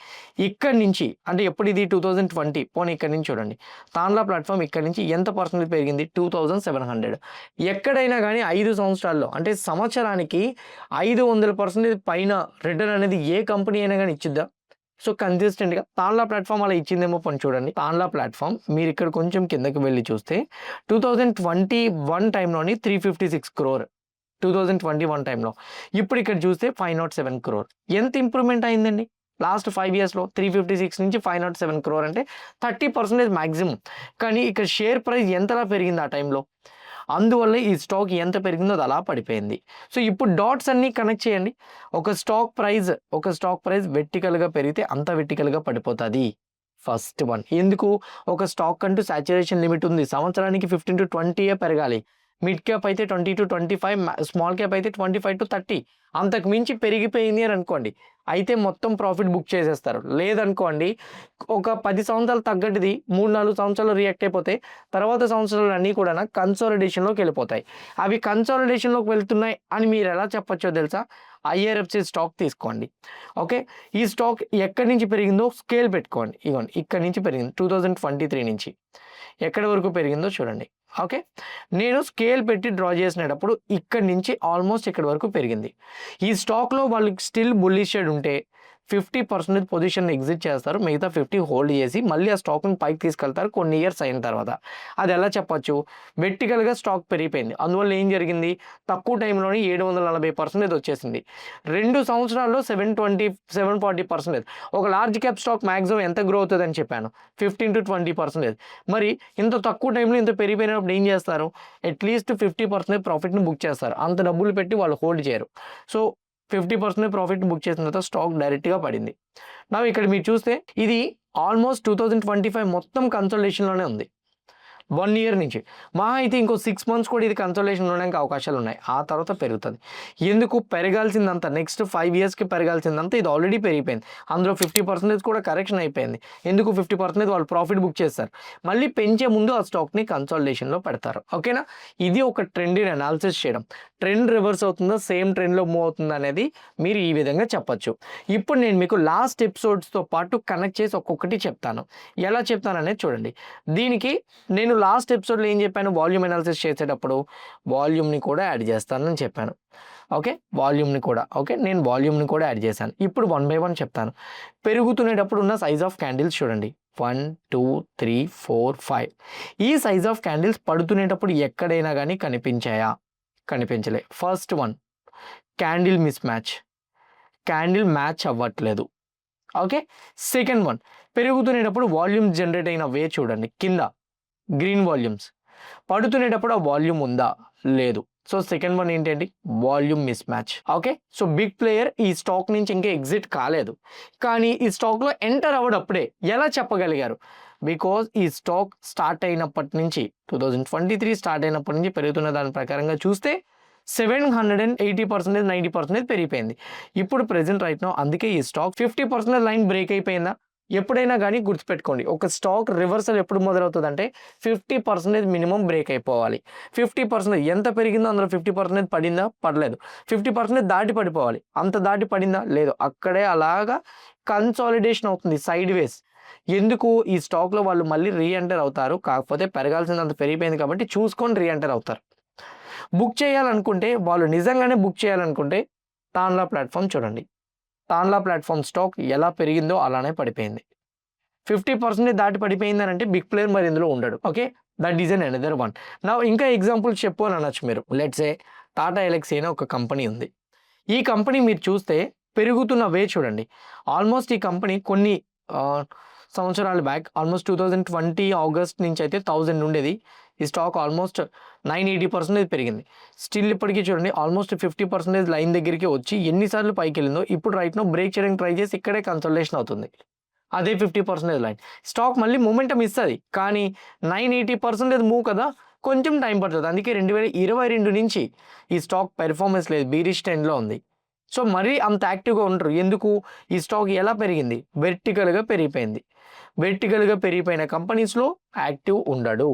ఇక్కడి నుంచి అంటే ఎప్పుడు ఇది 2020, పోనీ ఇక్కడ నుంచి చూడండి, తాన్లా ప్లాట్ఫామ్ ఇక్కడ నుంచి ఎంత పర్సెంటేజ్ పెరిగింది? 2700. ఎక్కడైనా కానీ 5 సంవత్సరాల్లో అంటే సంవత్సరానికి 500% పైన రిటర్న్ అనేది ఏ కంపెనీ అయినా కానీ ఇచ్చిద్దా? సో కన్సిస్టెంట్గా తాన్లా ప్లాట్ఫామ్ అలా ఇచ్చిందేమో పని చూడండి. తాన్లా ప్లాట్ఫామ్ మీరు ఇక్కడ కొంచెం కిందకి వెళ్ళి చూస్తే 2021 టైంలోని 356 crore, 2021 టైంలో. ఇప్పుడు ఇక్కడ చూస్తే 507 crore. ఎంత ఇంప్రూవ్మెంట్ అయిందండి? లాస్ట్ 5 ఇయర్స్లో 356 నుంచి 507 crore అంటే 30% మ్యాక్సిమం. కానీ ఇక్కడ షేర్ ప్రైస్ ఎంతలా పెరిగింది ఆ టైంలో, అందువల్ల ఈ స్టాక్ ఎంత పెరిగిందో అది అలా పడిపోయింది. సో ఇప్పుడు డాట్స్ అన్నీ కనెక్ట్ చేయండి. ఒక స్టాక్ ప్రైస్ వెర్టికల్గా పెరిగితే అంత వెర్టికల్గా పడిపోతుంది. First one. ఎందుకు? ఒక స్టాక్ అంటూ సాచురేషన్ లిమిట్ ఉంది. సంవత్సరానికి 15 to 20 పెరగాలి. మిడ్ క్యాప్ అయితే 20 to 25, స్మాల్ క్యాప్ అయితే 25 to 30. అంతకు మించి పెరిగిపోయింది అని అనుకోండి, అయితే మొత్తం ప్రాఫిట్ బుక్ చేసేస్తారు. లేదనుకోండి, ఒక 10 సంవత్సరాలు తగ్గట్టుది 3-4 సంవత్సరాలు రియాక్ట్ అయిపోతే తర్వాత సంవత్సరాలు అన్నీ కూడా కన్సాలిడేషన్లోకి వెళ్ళిపోతాయి. అవి కన్సాలిడేషన్లోకి వెళ్తున్నాయి అని మీరు ఎలా చెప్పచ్చో తెలుసా? ఐఆర్ఎఫ్సి స్టాక్ తీసుకోండి. ఓకే, ఈ స్టాక్ ఎక్కడి నుంచి పెరిగిందో స్కేల్ పెట్టుకోండి. ఇవ్వండి, ఇక్కడి నుంచి పెరిగింది 2023 నుంచి ఎక్కడి వరకు పెరిగిందో చూడండి. ఓకే, నేను స్కేల్ పెట్టి డ్రా చేసినప్పుడు ఇక్కడి నుంచి ఆల్మోస్ట్ ఇక్కడి వరకు పెరిగింది. ఈ స్టాక్లో వాళ్ళకి స్టిల్ బుల్లిష్ షేడ్ ఉంటే 50% పొజిషన్ ఎగ్జిట్ చేస్తారు, మిగతా 50 హోల్డ్ చేసి మళ్ళీ ఆ స్టాక్ని పైకి తీసుకెళ్తారు కొన్ని ఇయర్స్ అయిన తర్వాత. అది ఎలా చెప్పచ్చు? వెర్టికల్గా స్టాక్ పెరిగిపోయింది, అందువల్ల ఏం జరిగింది? తక్కువ టైంలోనే 740% వచ్చేసింది. 2 సంవత్సరాల్లో 740%. ఒక లార్జ్ క్యాప్ స్టాక్ మ్యాక్సిమం ఎంత గ్రో అవుతుందని చెప్పాను? 15 to 20%. మరి ఇంత తక్కువ టైంలో ఇంత పెరిగిపోయినప్పుడు ఏం చేస్తారు? అట్లీస్ట్ 50% ప్రాఫిట్ని బుక్ చేస్తారు. అంత డబ్బులు పెట్టి వాళ్ళు హోల్డ్ చేయరు. సో 50% ప్రాఫిట్ బుక్ చేసిన తర్వాత స్టాక్ డైరెక్ట్గా పడింది. నా ఇక్కడ మీరు చూస్తే ఇది ఆల్మోస్ట్ 2025 మొత్తం కన్సల్టేషన్లోనే ఉంది. 1 ఇయర్ నుంచి మహా అయితే ఇంకో 6 months కూడా ఇది కన్సల్టేషన్ ఉండడానికి అవకాశాలు ఉన్నాయి. ఆ తర్వాత పెరుగుతుంది. ఎందుకు? పెరగాల్సిందంతా నెక్స్ట్ 5 yearsకి పెరగాల్సిందంతా ఇది ఆల్రెడీ పెరిగిపోయింది. అందులో 50% కూడా కరెక్షన్ అయిపోయింది. ఎందుకు? 50% వాళ్ళు ప్రాఫిట్ బుక్ చేస్తారు. మళ్ళీ పెంచే ముందు ఆ స్టాక్ని కన్సల్టేషన్లో పెడతారు. ఓకేనా? ఇది ఒక ట్రెండ్ని అనాలిసిస్ చేయడం. ట్రెండ్ రివర్స్ అవుతుందా, సేమ్ ట్రెండ్లో మూవ్ అవుతుందా అనేది మీరు ఈ విధంగా చెప్పచ్చు. ఇప్పుడు నేను మీకు లాస్ట్ ఎపిసోడ్స్తో పాటు కనెక్ట్ చేసి ఒక్కొక్కటి చెప్తాను. ఎలా చెప్తాననేది చూడండి. దీనికి నేను లాస్ట్ ఎపిసోడ్లో ఏం చెప్పాను? వాల్యూమ్ అనాలిసిస్ చేసేటప్పుడు వాల్యూమ్ని కూడా యాడ్ చేస్తానని చెప్పాను. ఓకే, వాల్యూమ్ని కూడా. ఓకే, నేను వాల్యూమ్ని కూడా యాడ్ చేశాను. ఇప్పుడు 1 by 1 చెప్తాను. పెరుగుతునేటప్పుడు ఉన్న సైజ్ ఆఫ్ క్యాండిల్స్ చూడండి. 1, 2, 3, 4, 5. ఈ సైజ్ ఆఫ్ క్యాండిల్స్ పడుతునేటప్పుడు ఎక్కడైనా కానీ కనిపించాయా? కనిపించలే. First one, candle mismatch. Candle match అవ్వట్లేదు. ఓకే, సెకండ్ వన్, పెరుగుతునేటప్పుడు వాల్యూమ్ జనరేట్ అయిన వే చూడండి. కింద గ్రీన్ వాల్యూమ్స్. పడుతునేటప్పుడు ఆ వాల్యూమ్ ఉందా? లేదు. సో సెకండ్ వన్ ఏంటండి? Volume mismatch. Okay, so big player ఈ స్టాక్ నుంచి ఇంకా ఎగ్జిట్ కాలేదు, కానీ ఈ స్టాక్లో ఎంటర్ అవ్వడప్పుడే ఎలా చెప్పగలిగారు? బికాజ్ ఈ స్టాక్ స్టార్ట్ అయినప్పటి నుంచి 2023 స్టార్ట్ అయినప్పటి నుంచి పెరుగుతున్న దాని ప్రకారంగా చూస్తే 780%, 90% పెరిగిపోయింది. ఇప్పుడు ప్రెజెంట్ రైట్ నో అందుకే ఈ స్టాక్ 50% లైన్ బ్రేక్ అయిపోయిందా? ఎప్పుడైనా కానీ గుర్తుపెట్టుకోండి, ఒక స్టాక్ రివర్సల్ ఎప్పుడు మొదలవుతుందంటే 50% మినిమం బ్రేక్ అయిపోవాలి. 50% ఎంత పెరిగిందో అందులో 50% పడిందా? పడలేదు. 50% దాటి పడిపోవాలి. అంత దాటి పడిందా? లేదు. అక్కడే అలాగా కన్సాలిడేషన్ అవుతుంది సైడ్ వేస్. ఎందుకు? ఈ స్టాక్లో వాళ్ళు మళ్ళీ రీఎంటర్ అవుతారు, కాకపోతే పెరగాల్సిందంత పెరిగిపోయింది కాబట్టి చూసుకొని రీఎంటర్ అవుతారు. బుక్ చేయాలనుకుంటే, వాళ్ళు నిజంగానే బుక్ చేయాలనుకుంటే తాన్లా ప్లాట్ఫామ్ చూడండి. తాన్లా ప్లాట్ఫామ్ స్టాక్ ఎలా పెరిగిందో అలానే పడిపోయింది. 50% దాటి పడిపోయింది అని అంటే బిగ్ ప్లేయర్ మరి ఇందులో ఉండడు. Okay, that is an another one. నా ఇంకా ఎగ్జాంపుల్ చెప్పు అని అనొచ్చు మీరు. లెట్స్ ఏ టాటా ఎలక్సీ అనే ఒక కంపెనీ ఉంది. ఈ కంపెనీ మీరు చూస్తే పెరుగుతున్న వే చూడండి. ఆల్మోస్ట్ ఈ కంపెనీ కొన్ని సంవత్సరాల బ్యాక్ ఆల్మోస్ట్ 2020 ఆగస్ట్ నుంచి అయితే 1000 ఉండేది. ఈ స్టాక్ ఆల్మోస్ట్ 980% పెరిగింది. స్టిల్ ఇప్పటికీ చూడండి ఆల్మోస్ట్ 50% లైన్ దగ్గరికి వచ్చి ఎన్నిసార్లు పైకి వెళ్ళిందో. ఇప్పుడు రైట్ నో బ్రేక్ చేయడానికి ట్రై చేసి ఇక్కడే కన్సల్టేషన్ అవుతుంది. అదే 50% లైన్. స్టాక్ మళ్ళీ మూమెంటం ఇస్తుంది, కానీ 980% మూవ్ కదా, కొంచెం టైం పడుతుంది. అందుకే 2022 నుంచి ఈ స్టాక్ పెర్ఫార్మెన్స్ లేదు, బీరిష్ ట్రెండ్లో ఉంది. సో మరీ అంత యాక్టివ్గా ఉండరు. ఎందుకు? ఈ స్టాక్ ఎలా పెరిగింది? వెర్టికల్గా పెరిగిపోయింది. వెర్టికల్గా పెరిగిపోయిన కంపెనీస్లో యాక్టివ్ ఉండడు.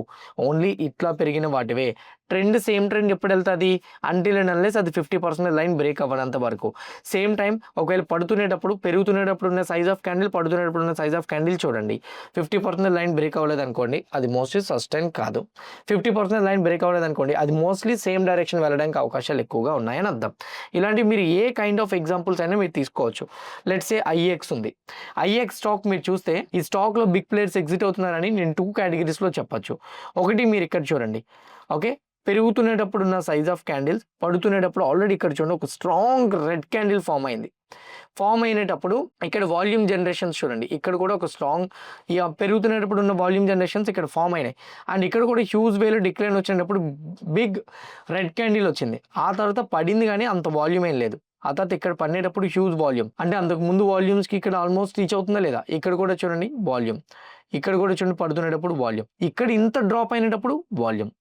ఓన్లీ ఇట్లా పెరిగిన వాటివే. ట్రెండ్ సేమ్ ట్రెండ్ ఎప్పుడు వెళ్తుంది? అంటిల్ అండ్ అన్లెస్ అది 50% లైన్ బ్రేక్ అవ్వనంత వరకు. సేమ్ టైం ఒకవేళ పడుతునేటప్పుడు, పెరుగుతునేటప్పుడు ఉన్న సైజ్ ఆఫ్ క్యాండిల్, పడుతునేటప్పుడు ఉన్న సైజ్ ఆఫ్ క్యాండిల్ చూడండి. 50% లైన్ బ్రేక్ అవ్వలేదు అనుకోండి, అది మోస్ట్లీ సస్టైన్ కాదు. 50% లైన్ బ్రేక్ అవ్వలేదు అనుకోండి, అది మోస్ట్లీ సేమ్ డైరెక్షన్ వెళ్ళడానికి అవకాశాలు ఎక్కువగా ఉన్నాయని అర్థం. ఇలాంటివి మీరు ఏ కైండ్ ఆఫ్ ఎగ్జాంపుల్స్ అయినా మీరు తీసుకోవచ్చు. లెట్స్ సే ఐఎక్స్ ఉంది. ఐఎక్స్ స్టాక్ మీరు చూస్తే ఈ స్టాక్లో బిగ్ ప్లేయర్స్ ఎగ్జిట్ అవుతున్నారని నేను 2 కేటగిరీస్లో చెప్పచ్చు. ఒకటి మీరు ఇక్కడ చూడండి, ఓకే. పెరుగుతునేటప్పుడు ఉన్న సైజ్ ఆఫ్ క్యాండిల్స్ పడుతునేటప్పుడు ఆల్రెడీ ఇక్కడ చూడండి ఒక స్ట్రాంగ్ రెడ్ క్యాండిల్ ఫామ్ అయింది. ఫామ్ అయినేటప్పుడు ఇక్కడ వాల్యూమ్ జనరేషన్స్ చూడండి. ఇక్కడ కూడా ఒక స్ట్రాంగ్ పెరుగుతునేటప్పుడు ఉన్న వాల్యూమ్ జనరేషన్స్ ఇక్కడ ఫామ్ అయినాయి. అండ్ ఇక్కడ కూడా హ్యూజ్ వేలో డిక్లైన్ వచ్చినప్పుడు బిగ్ రెడ్ క్యాండిల్ వచ్చింది. ఆ తర్వాత పడింది కానీ అంత వాల్యూమ్ ఏం లేదు. ఆ తర్వాత ఇక్కడ పడినప్పుడు హ్యూజ్ వాల్యూమ్, అంటే అంతకు ముందు వాల్యూమ్స్కి ఇక్కడ ఆల్మోస్ట్ రీచ్ అవుతుందా లేదా. ఇక్కడ కూడా చూడండి వాల్యూమ్, ఇక్కడ కూడా చూడండి పడుతునేటప్పుడు వాల్యూమ్, ఇక్కడ ఇంత డ్రాప్ అయినప్పుడు వాల్యూమ్.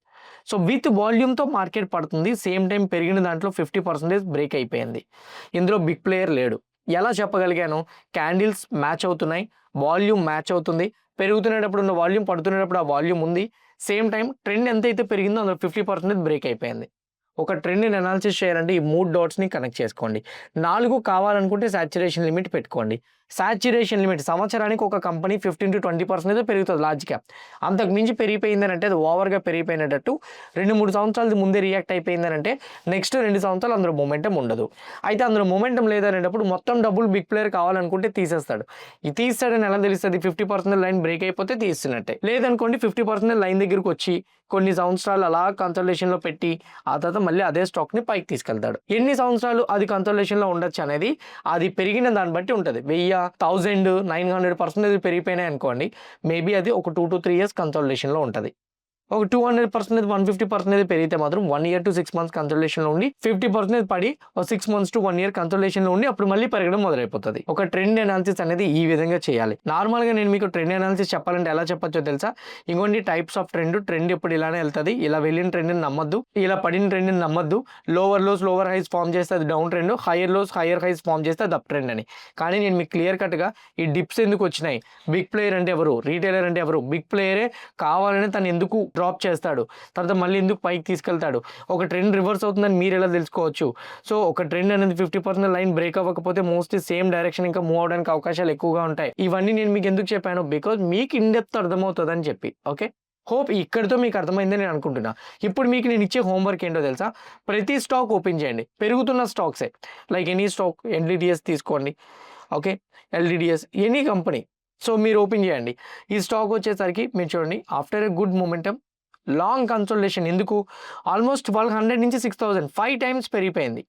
సో విత్ వాల్యూమ్తో మార్కెట్ పడుతుంది. సేమ్ టైం పెరిగిన దాంట్లో 50% బ్రేక్ అయిపోయింది. ఇందులో బిగ్ ప్లేయర్ లేడు. ఎలా చెప్పగలిగాను? క్యాండిల్స్ మ్యాచ్ అవుతున్నాయి, వాల్యూమ్ మ్యాచ్ అవుతుంది, పెరుగుతునేటప్పుడు ఉన్న వాల్యూమ్ పడుతునేటప్పుడు ఆ వాల్యూమ్ ఉంది. సేమ్ టైం ట్రెండ్ ఎంతైతే పెరిగిందో అందులో 50% బ్రేక్ అయిపోయింది. ఒక ట్రెండ్ని అనాలిసిస్ చేయాలంటే ఈ 3 డాట్స్ని కనెక్ట్ చేసుకోండి. 4 కావాలనుకుంటే సాచురేషన్ లిమిట్ పెట్టుకోండి. సాచురేషన్ లిమిట్ సంవత్సరానికి ఒక కంపెనీ 15-20% పెరుగుతుంది లార్జ్ క్యాప్. అంతకు మించి పెరిగిపోయిందని అంటే అది ఓవర్గా పెరిగిపోయినట్టు. 2-3 సంవత్సరాల ముందే రియాక్ట్ అయిపోయిందని అంటే నెక్స్ట్ 2 సంవత్సరాలు అందులో మొమెంటం ఉండదు. అయితే అందులో మొమెంటం లేదనేటప్పుడు మొత్తం డబ్బులు బిగ్ ప్లేయర్ కావాలనుకుంటే తీసేస్తాడు. ఈ తీస్తాడని ఎలా తెలుస్తుంది? 50% లైన్ బ్రేక్ అయిపోతే తీస్తున్నట్టే. లేదనుకోండి 50% లైన్ దగ్గరికి వచ్చి కొన్ని సంవత్సరాలు అలా కన్సల్టేషన్లో పెట్టి ఆ తర్వాత మళ్ళీ అదే స్టాక్ని పైకి తీసుకెళ్తాడు. ఎన్ని సంవత్సరాలు అది కన్సల్టేషన్లో ఉండొచ్చు అనేది అది పెరిగిన దాన్ని బట్టి ఉంటుంది. 1000-900% పెరిగిపోయినాయి అనుకోండి, మేబీ అది ఒక 2 to 3 years కన్సల్టేషన్లో ఉంటుంది. ఒక 200%, 150% పెరిగితే మాత్రం 1 year to 6 months కన్సల్టేషన్లో ఉండి 50% పడి 6 months to 1 year కన్సల్టేషన్లో ఉండి అప్పుడు మళ్ళీ పెరగడం మొదలైపోతుంది. ఒక ట్రెండ్ అనాలిసిస్ అనేది ఈ విధంగా చేయాలి. నార్మల్గా నేను మీకు ట్రెండ్ అనాలిసిస్ చెప్పాలంటే ఎలా చెప్పొచ్చో తెలుసా? ఇంకొన్ని టైప్స్ ఆఫ్ ట్రెండ్ ఎప్పుడు ఇలానే వెళ్తుంది. ఇలా వెళ్ళిన ట్రెండ్ని నమ్మద్దు, ఇలా పడిన ట్రెండ్ని నమ్మద్దు. Lower lows lower highs form చేస్తే అది down trend, higher lows higher highs form చేస్తే అది అప్ ట్రెండ్ అని. కానీ నేను మీకు క్లియర్ కట్గా ఈ డిప్స్ ఎందుకు వచ్చినాయి, బిగ్ ప్లేయర్ అంటే ఎవరు, రీటైలర్ అంటే ఎవరు, బిగ్ ప్లేయరే కావాలని తను ఎందుకు డ్రాప్ చేస్తాడు, తర్వాత మళ్ళీ ఎందుకు పైకి తీసుకెళ్తాడు, ఒక ట్రెండ్ రివర్స్ అవుతుందని మీరు ఎలా తెలుసుకోవచ్చు. సో ఒక ట్రెండ్ అనేది 50% లైన్ బ్రేక్ అవ్వకపోతే మోస్ట్లీ సేమ్ డైరెక్షన్ ఇంకా మూవ్ అవడానికి అవకాశాలు ఎక్కువగా ఉంటాయి. ఇవన్నీ నేను మీకు ఎందుకు చెప్పాను? బికాజ్ మీకు ఇన్ డెప్త్ అర్థమవుతుంది అని చెప్పి. ఓకే, హోప్ ఇక్కడితో మీకు అర్థమైందని నేను అనుకుంటున్నా. ఇప్పుడు మీకు నేను ఇచ్చే హోంవర్క్ ఏంటో తెలుసా? ప్రతి స్టాక్ ఓపెన్ చేయండి, పెరుగుతున్న స్టాక్సే, లైక్ ఎనీ స్టాక్, ఎల్డిడిఎస్ తీసుకోండి, ఓకే, ఎల్డిడిఎస్ ఎనీ కంపెనీ. సో మీరు ఓపెన్ చేయండి. ఈ స్టాక్ వచ్చేసరికి మీరు చూడండి after a good momentum long consultation. ఎందుకు? ఆల్మోస్ట్ 1200 నుంచి 6000 5 times పెరిగిపోయింది.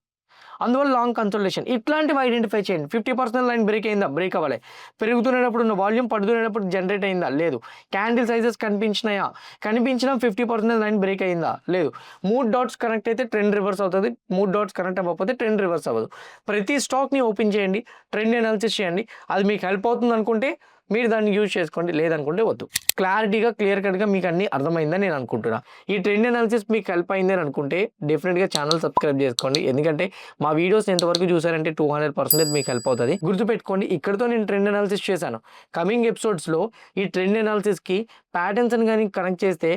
అందువల్ల లాంగ్ కన్సల్టేషన్. ఇట్లాంటివి ఐడెంటిఫై చేయండి. 50% లైన్ బ్రేక్ అయిందా? బ్రేక్ అవ్వాలి. పెరుగుతున్నప్పుడు ఉన్న వాల్యూమ్ పడుతున్నప్పుడు జనరేట్ అయిందా? లేదు. క్యాండిల్ సైజెస్ కనిపించినాయా? కనిపించినా 50% లైన్ బ్రేక్ అయిందా? లేదు. 3 డాట్స్ కనెక్ట్ అయితే ట్రెండ్ రివర్స్ అవుతుంది, 3 డాట్స్ కనెక్ట్ అవ్వకపోతే ట్రెండ్ రివర్స్ అవ్వదు. ప్రతి స్టాక్ని ఓపెన్ చేయండి, ట్రెండ్ అనాలిసిస్ చేయండి. అది మీకు హెల్ప్ అవుతుంది అనుకుంటే మీరు దాన్ని యూజ్ చేసుకోండి, లేదనుకుంటే వద్దు. క్లారిటీగా క్లియర్ కట్గా మీకు అన్ని అర్థమైందని నేను అనుకుంటున్నా. ఈ ట్రెండ్ అనాలిసిస్ మీకు హెల్ప్ అయిందని అనుకుంటే డెఫినెట్గా ఛానల్ సబ్స్క్రైబ్ చేసుకోండి. ఎందుకంటే మా వీడియోస్ ఎంతవరకు చూసారంటే 200% మీకు హెల్ప్ అవుతుంది. గుర్తుపెట్టుకోండి, ఇక్కడితో నేను ట్రెండ్ అనాలిసిస్ చేశాను. కమింగ్ ఎపిసోడ్స్లో ఈ ట్రెండ్ అనాలిసిస్కి ప్యాటర్న్స్ని కానీ కనెక్ట్ చేస్తే,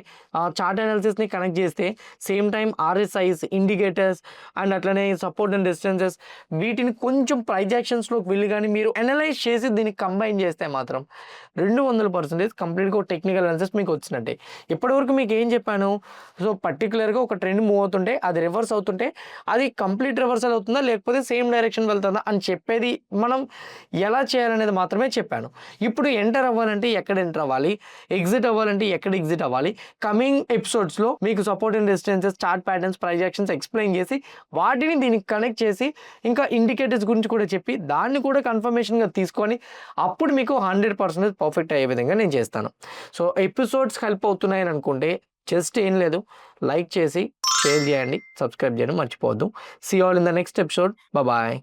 చార్ట్ అనాలిసిస్ని కనెక్ట్ చేస్తే, same time RSIs, indicators and అట్లనే సపోర్ట్ అండ్ రెసిస్టెన్సెస్, వీటిని కొంచెం ప్రైజ్ యాక్షన్స్లోకి వెళ్ళి కానీ మీరు అనలైజ్ చేసి దీన్ని కంబైన్ చేస్తే మాత్రం 200% కంప్లీట్గా ఒక టెక్నికల్ అనాలిసిస్ మీకు వచ్చినట్టే. ఇప్పటివరకు మీకు ఏం చెప్పాను? సో పర్టికులర్గా ఒక ట్రెండ్ మూవ్ అవుతుంటే అది రివర్స్ అవుతుంటే అది కంప్లీట్ రివర్సల్ అవుతుందా లేకపోతే సేమ్ డైరెక్షన్ వెళ్తుందా అని చెప్పేది మనం ఎలా చేయాలనేది మాత్రమే చెప్పాను. ఇప్పుడు ఎంటర్ అవ్వాలంటే ఎక్కడ ఎంటర్ అవ్వాలి, ఎగ్జిట్ అవ్వాలంటే ఎక్కడ ఎగ్జిట్ అవ్వాలి, కమింగ్ ఎపిసోడ్స్లో మీకు support and resistances, chart patterns, price actions explain చేసి వాటిని దీనికి కనెక్ట్ చేసి ఇంకా ఇండికేటర్స్ గురించి కూడా చెప్పి దాన్ని కూడా కన్ఫర్మేషన్గా తీసుకొని అప్పుడు మీకు 100% పర్ఫెక్ట్ అయ్యే విధంగా నేను చేస్తాను. సో ఎపిసోడ్స్ హెల్ప్ అవుతున్నాయని అనుకుంటే జస్ట్ ఏం లేదు, లైక్ చేసి షేర్ చేయండి, సబ్స్క్రైబ్ చేయడం మర్చిపోవద్దు. See all in the next episode. Bye.